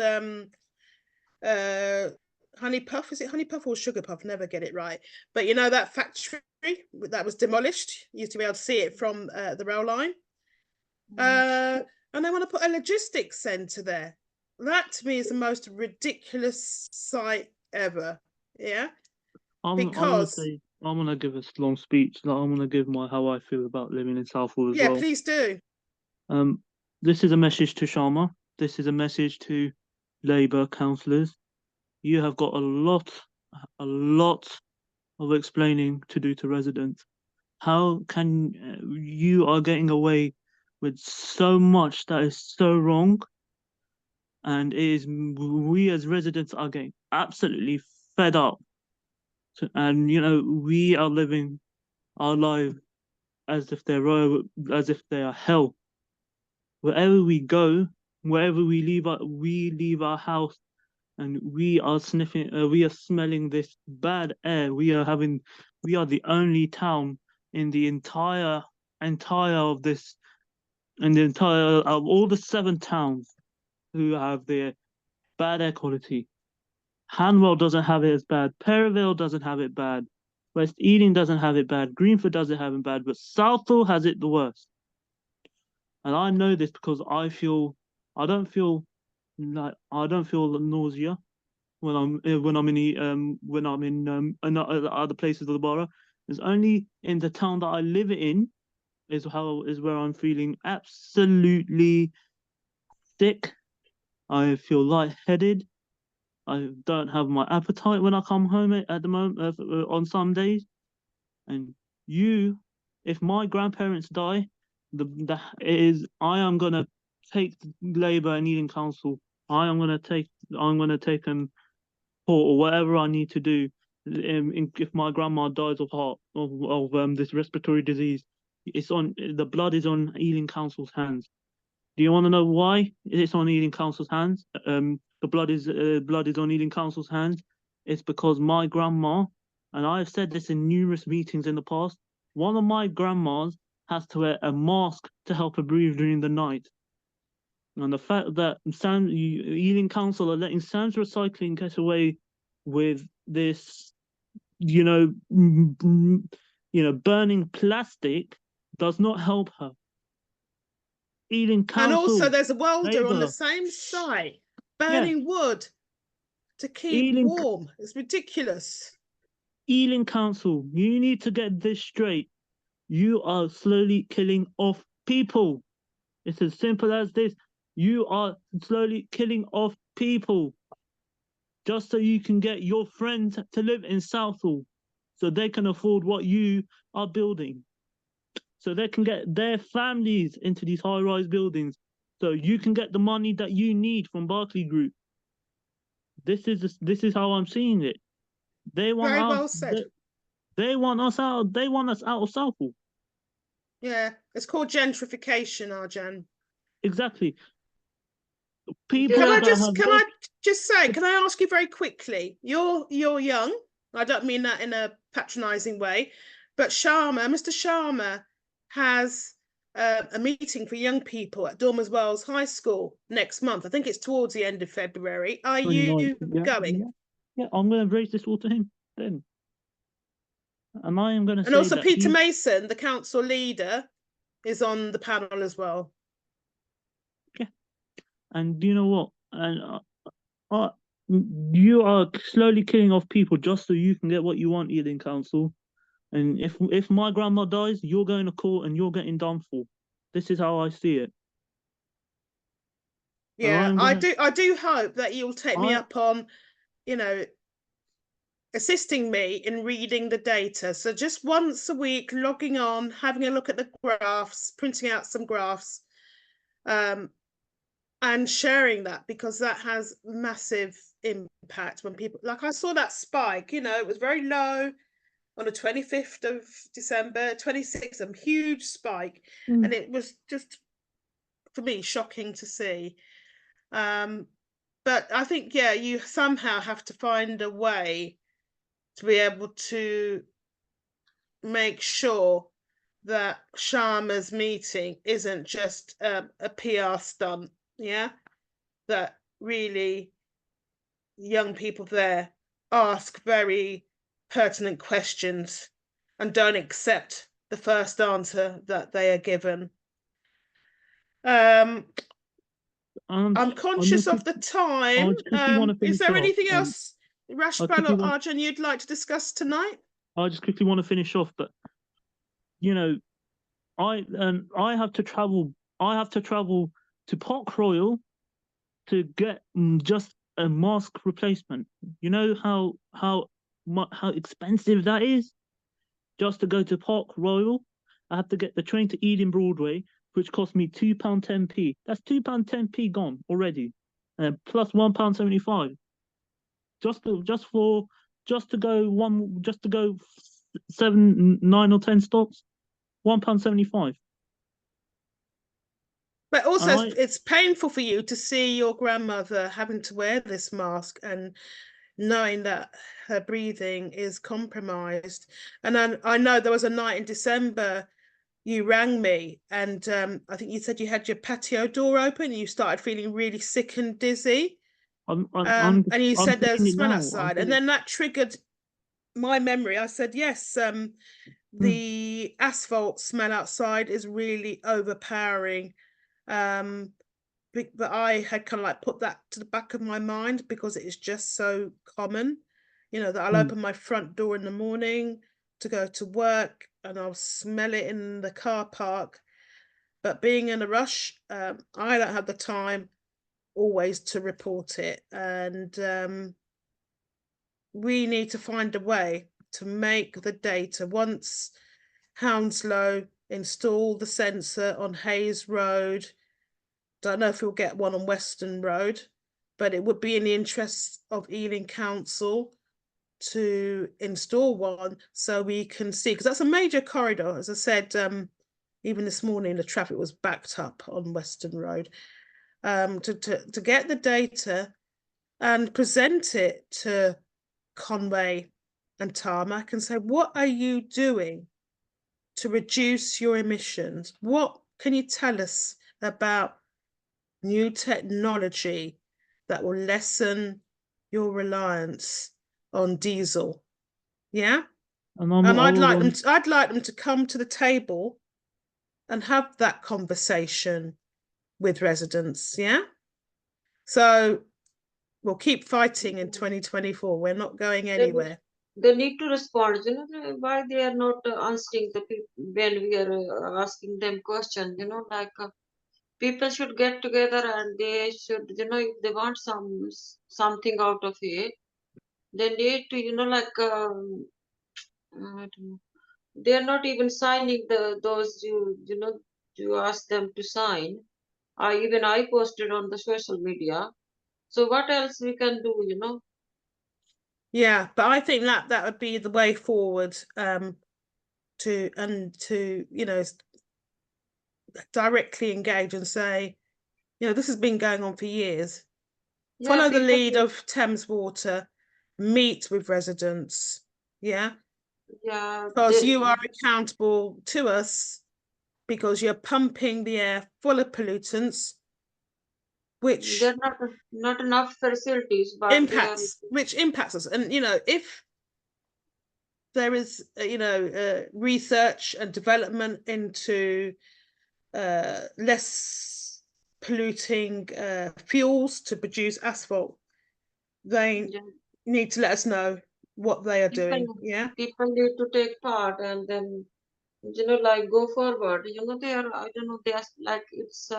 honey puff. Is it honey puff or sugar puff? Never get it right. But that factory that was demolished, you used to be able to see it from the rail line. And they want to put a logistics centre there. That to me is the most ridiculous sight ever. Yeah, I'm gonna because say I'm gonna give a long speech. Like, I'm gonna give how I feel about living in Southall as well. please do. This is a message to Sharma. This is a message to Labour councillors. You have got a lot of explaining to do to residents. How can you are getting away with so much that is so wrong, and it is we as residents are getting absolutely fed up, and we are living our life as if they are hell. Wherever we go, wherever we leave our house, and we are we are smelling this bad air. We are the only town in the entire of this, in the entire of all the 7 towns who have their bad air quality. Hanwell doesn't have it as bad. Perivale doesn't have it bad. West Ealing doesn't have it bad. Greenford doesn't have it bad. But Southall has it the worst. And I know this because I don't feel nausea when I'm in other places of the borough. It's only in the town that I live in is where I'm feeling absolutely sick. I feel lightheaded. I don't have my appetite when I come home at the moment on some days. And if my grandparents die, I am gonna take Labour and Ealing Council. I'm gonna take them court or whatever I need to do. If my grandma dies of this respiratory disease, the blood is on Ealing Council's hands. Do you want to know why it's on Ealing Council's hands? The blood is on Ealing Council's hands. It's because my grandma, and I've said this in numerous meetings in the past, one of my grandmas has to wear a mask to help her breathe during the night. And the fact that Ealing Council are letting Sam's Recycling get away with this, burning plastic does not help her. Ealing Council, and also there's a welder Labour on the same site burning wood to keep warm. It's ridiculous. Ealing Council, you need to get this straight. You are slowly killing off people. It's as simple as this. You are slowly killing off people just so you can get your friends to live in Southall, so they can afford what you are building, so they can get their families into these high-rise buildings, so you can get the money that you need from Berkeley Group. This is how I'm seeing it. They want Very us, well said. They want us out. They want us out of Southall. Yeah, it's called gentrification, Arjan. Exactly. People. Can I just say? Can I ask you very quickly? You're young. I don't mean that in a patronising way, but Mr. Sharma has a meeting for young people at Dormers Wells High School next month. I think it's towards the end of February. Are you going? Yeah, I'm going to raise this all to him then. And I am going to say and also Peter Mason, the council leader, is on the panel as well. Yeah. And you know what? And you are slowly killing off people just so you can get what you want, Ealing Council. And if my grandma dies, you're going to court and you're getting done for. This is how I see it. Yeah, I do hope that you'll take me up on, assisting me in reading the data. So just once a week, logging on, having a look at the graphs, printing out some graphs, and sharing that, because that has massive impact when people, like I saw that spike, it was very low on the 25th of December, 26th, a huge spike. And it was just, for me, shocking to see. But I think, you somehow have to find a way to be able to make sure that Sharma's meeting isn't just a PR stunt, that really young people there ask very pertinent questions and don't accept the first answer that they are given. I'm conscious of the time. Is there anything else, Rashpal or Arjan, you'd like to discuss tonight? I just quickly want to finish off, but I have to travel. I have to travel to Park Royal to get just a mask replacement. You know how expensive that is? Just to go to Park Royal, I have to get the train to Ealing Broadway, which cost me £2.10p. That's £2.10p gone already, plus £1.75. Just to go 7, 9 or 10 stops, £1.75. But also, And it's painful for you to see your grandmother having to wear this mask and knowing that her breathing is compromised. And then I know there was a night in December you rang me, and I think you said you had your patio door open and you started feeling really sick and dizzy. And you said there's a feeling it smell now. outside, and then that triggered my memory. I said, yes, the asphalt smell outside is really overpowering. But I had kind of like put that to the back of my mind because it is just so common, you know, that I'll open my front door in the morning to go to work and I'll smell it in the car park. But being in a rush, I don't have the time always to report it. And we need to find a way to make the data, once Hounslow install the sensor on Hayes Road, don't know if we'll get one on Western Road, but it would be in the interests of Ealing Council to install one so we can see, because that's a major corridor. As I said, even this morning, the traffic was backed up on Western Road. To get the data and present it to Conway and Tarmac and say, what are you doing to reduce your emissions? What can you tell us about new technology that will lessen your reliance on diesel? Yeah. And I'd like them to come to the table and have that conversation with residents. Yeah. So we'll keep fighting in 2024. We're not going anywhere. They need to respond. You know why they are not answering the people when we are asking them questions. You know, like people should get together and they should, you know, if they want something out of it, they need to, you know, like I don't know. They are not even signing those you know, you ask them to sign. Even I posted on the social media. So what else we can do, you know? Yeah, but I think that would be the way forward, to you know, directly engage and say, you know, this has been going on for years. Yeah, Follow the lead of Thames Water, meet with residents. Yeah. Yeah. Because you are accountable to us because you're pumping the air full of pollutants, which there are not enough facilities, but impacts us. And you know, if there is you know, research and development into less polluting fuels to produce asphalt, they need to let us know what they are doing. Yeah, people need to take part and then, you know, like go forward. You know, they are, I don't know, they are like, it's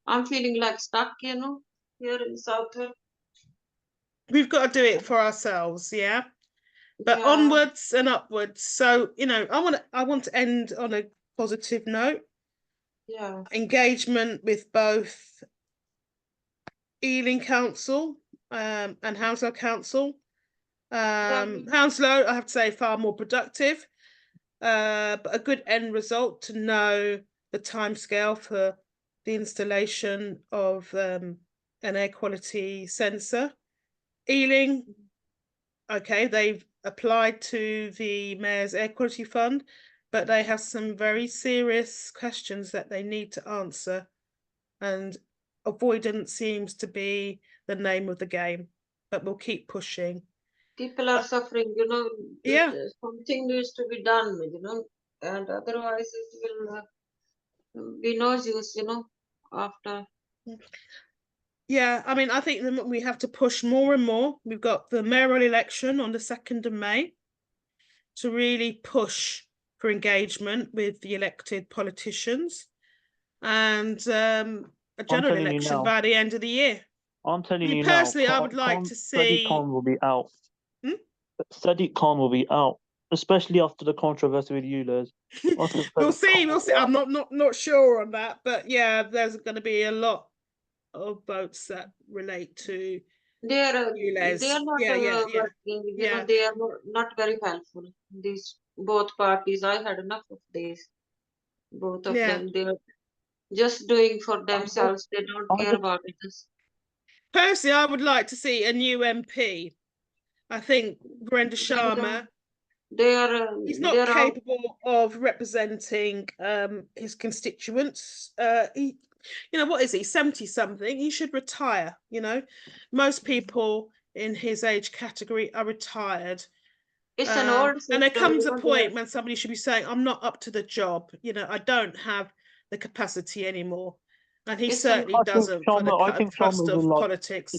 I'm feeling like stuck, you know, here in Southall. We've got to do it for ourselves. Yeah, but onwards and upwards. So you know, I want to end on a positive note. Yeah. Engagement with both Ealing Council and Hounslow Council. Hounslow, I have to say, far more productive, but a good end result to know the timescale for the installation of an air quality sensor. Ealing, okay, they've applied to the Mayor's Air Quality Fund, but they have some very serious questions that they need to answer, and avoidance seems to be the name of the game, but we'll keep pushing. People are suffering, you know. Yeah, something needs to be done, you know, and otherwise it will be no use, you know, after. Yeah, I mean, I think we have to push more and more. We've got the mayoral election on the 2nd of May to really push for engagement with the elected politicians, and a general election by the end of the year. I'm telling you personally, now, I would like to see. Sadiq Khan will be out. Sadiq Khan will be out, especially after the controversy with ULEZ. We'll see. I'm not sure on that, but yeah, there's going to be a lot of votes that relate to they are not working. You know, they are not very helpful. These both parties, I had enough of these. Both of them, they are just doing for themselves. They don't care about it. Personally, I would like to see a new MP. I think Virendra Sharma, They are. he's not capable of representing his constituents. He, what is he, 70 something? He should retire. Most people in his age category are retired. It's an old system, and there comes a point when somebody should be saying, I'm not up to the job. I don't have the capacity anymore. And he certainly doesn't for the thrust of politics.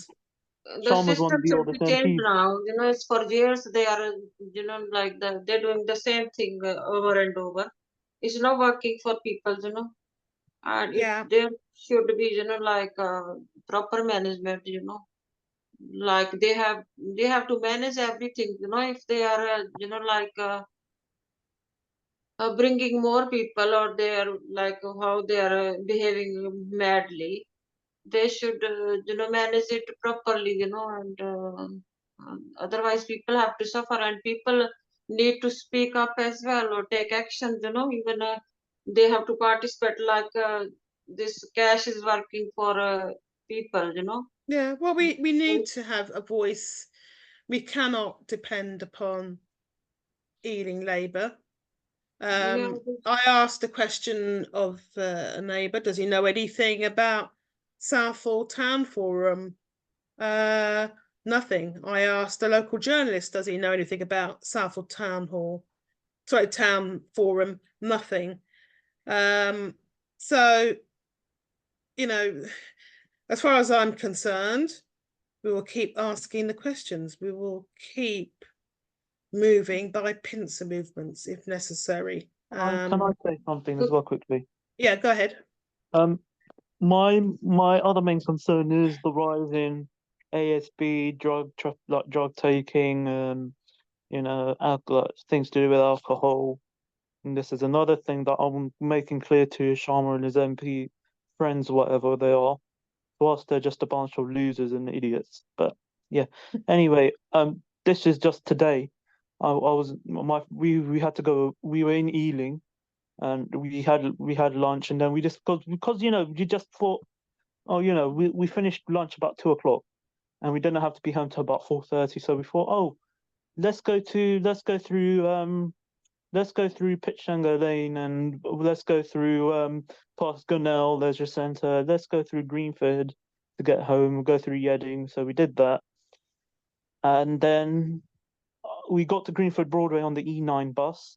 The system should be changed now. It's for years they are, they're doing the same thing over and over. It's not working for people, and there should be, proper management, like they have to manage everything, if they are, bringing more people, or they are like how they are behaving madly. They should manage it properly, and otherwise people have to suffer, and people need to speak up as well or take action, even they have to participate, like this cash is working for people. Yeah, well, we need to have a voice. We cannot depend upon Ealing Labour. I asked a question of a neighbour, does he know anything about Southall Town Forum? Nothing. I asked a local journalist, does he know anything about Southall Town Forum? Nothing. So, as far as I'm concerned, we will keep asking the questions. We will keep moving by pincer movements if necessary. Can I say something as well quickly? Yeah, go ahead. My other main concern is the rise in ASB, drug taking, things to do with alcohol. And this is another thing that I'm making clear to Sharma and his MP friends, whatever they are. To us, they're just a bunch of losers and idiots. But yeah. Anyway, this is just today. We had to go. We were in Ealing, and we had lunch, and then we just because you just thought, we finished lunch about 2 o'clock, and we didn't have to be home till about 4:30. So we thought, let's go through Pitchango Lane, and let's go through past Gunnell Leisure Centre. Let's go through Greenford to get home. We'll go through Yedding. So we did that, and then we got to Greenford Broadway on the E9 bus.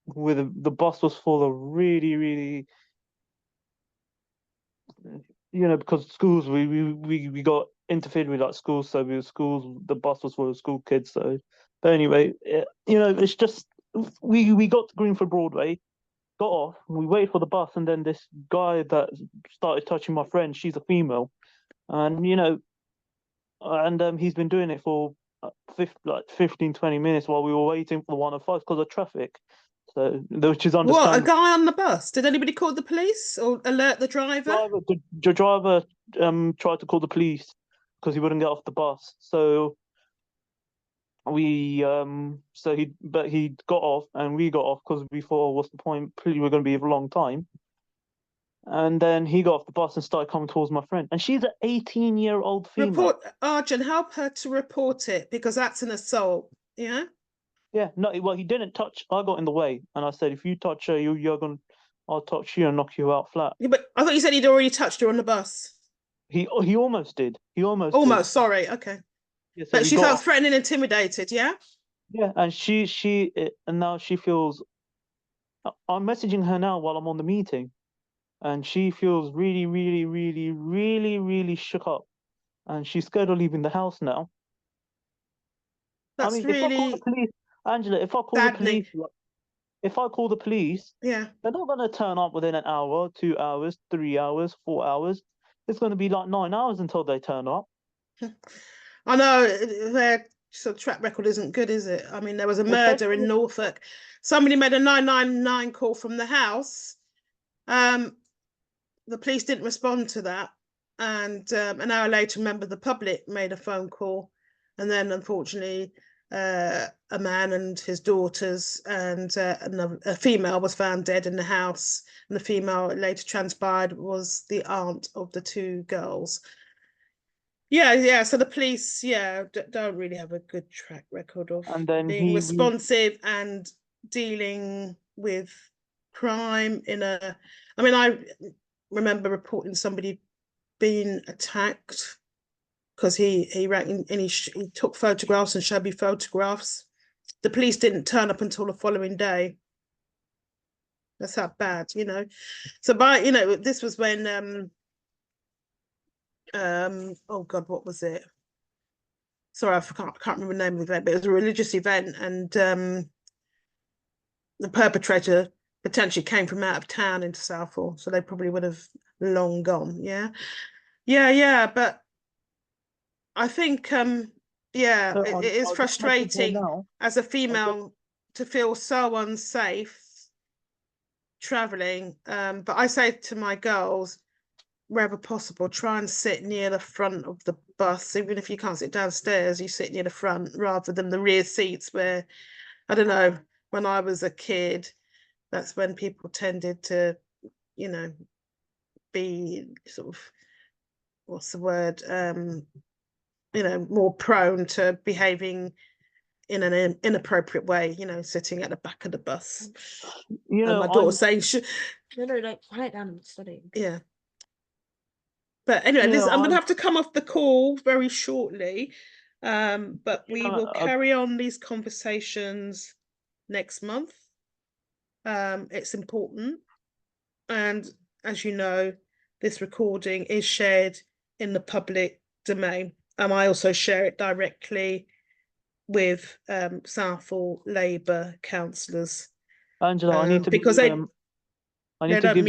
Where the bus was full of really, really, because schools we got interfered with, like schools. So the bus was full of school kids. So, but anyway, it's just we got to Greenford Broadway, got off, we waited for the bus, and then this guy that started touching my friend, she's a female, and he's been doing it for 15-20 minutes while we were waiting for the 105 because of traffic. So, which is understandable. What, a guy on the bus? Did anybody call the police or alert the driver? The driver tried to call the police because he wouldn't get off the bus. So he got off and we got off because we thought, what's the point? We were going to be here for a long time. And then he got off the bus and started coming towards my friend. And she's an 18-year-old female. Arjun, help her to report it, because that's an assault. Yeah? Yeah, no, well, he didn't touch. I got in the way, and I said, if you touch her, I'll touch you and knock you out flat. Yeah, but I thought you said he'd already touched her on the bus. He almost did. Almost did. Sorry, okay. Yeah, so but she felt threatened and intimidated, yeah? Yeah, and and now she feels. I'm messaging her now while I'm on the meeting, and she feels really, really, really, really, really shook up, and she's scared of leaving the house now. That's if really... I call the police, Angela, if I call the police, yeah, they're not going to turn up within an hour, 2 hours, 3 hours, 4 hours. It's going to be like 9 hours until they turn up. I know their track record isn't good, is it? I mean, there was a murder in Norfolk. Somebody made a 999 call from the house. The police didn't respond to that, and an hour later, a member of the public made a phone call, and then unfortunately a man and his daughters, and a female was found dead in the house, and the female later transpired was the aunt of the two girls. Yeah. So the police, don't really have a good track record of being responsive and dealing with crime I mean, I remember reporting somebody being attacked because he rang and he took photographs and showed me photographs. The police didn't turn up until the following day. That's how bad, you know. So this was when oh God, what was it? Sorry, I can't remember the name of the event, but it was a religious event, and the perpetrator potentially came from out of town into Southall, so they probably would have long gone. Yeah. But I think it is frustrating as a female to feel so unsafe traveling. But I say to my girls, wherever possible, try and sit near the front of the bus. Even if you can't sit downstairs, you sit near the front rather than the rear seats where, I don't know, when I was a kid, that's when people tended to, you know, be sort of, what's the word, you know, more prone to behaving in an inappropriate way, you know, sitting at the back of the bus. You know, my daughter saying, no, like write down and study. Yeah. But anyway, I'm going to have to come off the call very shortly. But we will carry on these conversations next month. It's important. And as you know, this recording is shared in the public domain. And I also share it directly with Southall Labour councillors. Angela, I need to give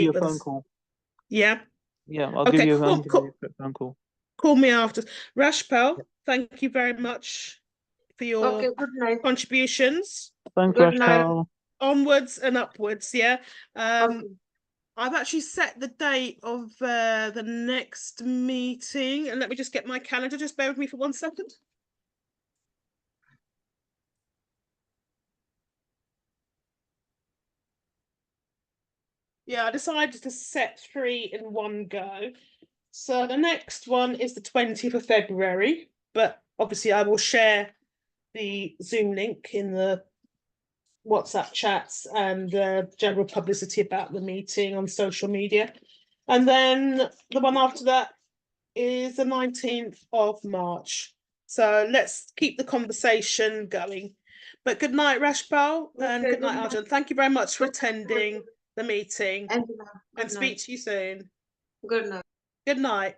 you a phone call. Yeah. Yeah, I'll give you a quick phone call. Call me after. Rashpal, thank you very much for your contributions. Thanks, Rashpal. Onwards and upwards, yeah. I've actually set the date of the next meeting, and let me just get my calendar. Just bear with me for 1 second. Yeah, I decided to set 3 in one go. So the next one is the 20th of February, but obviously I will share the Zoom link in the WhatsApp chats and general publicity about the meeting on social media. And then the one after that is the 19th of March. So let's keep the conversation going. But good night, Rashpal, and good night, Arjun. Thank you very much for attending the meeting, and speak to you soon. Good night. Good night.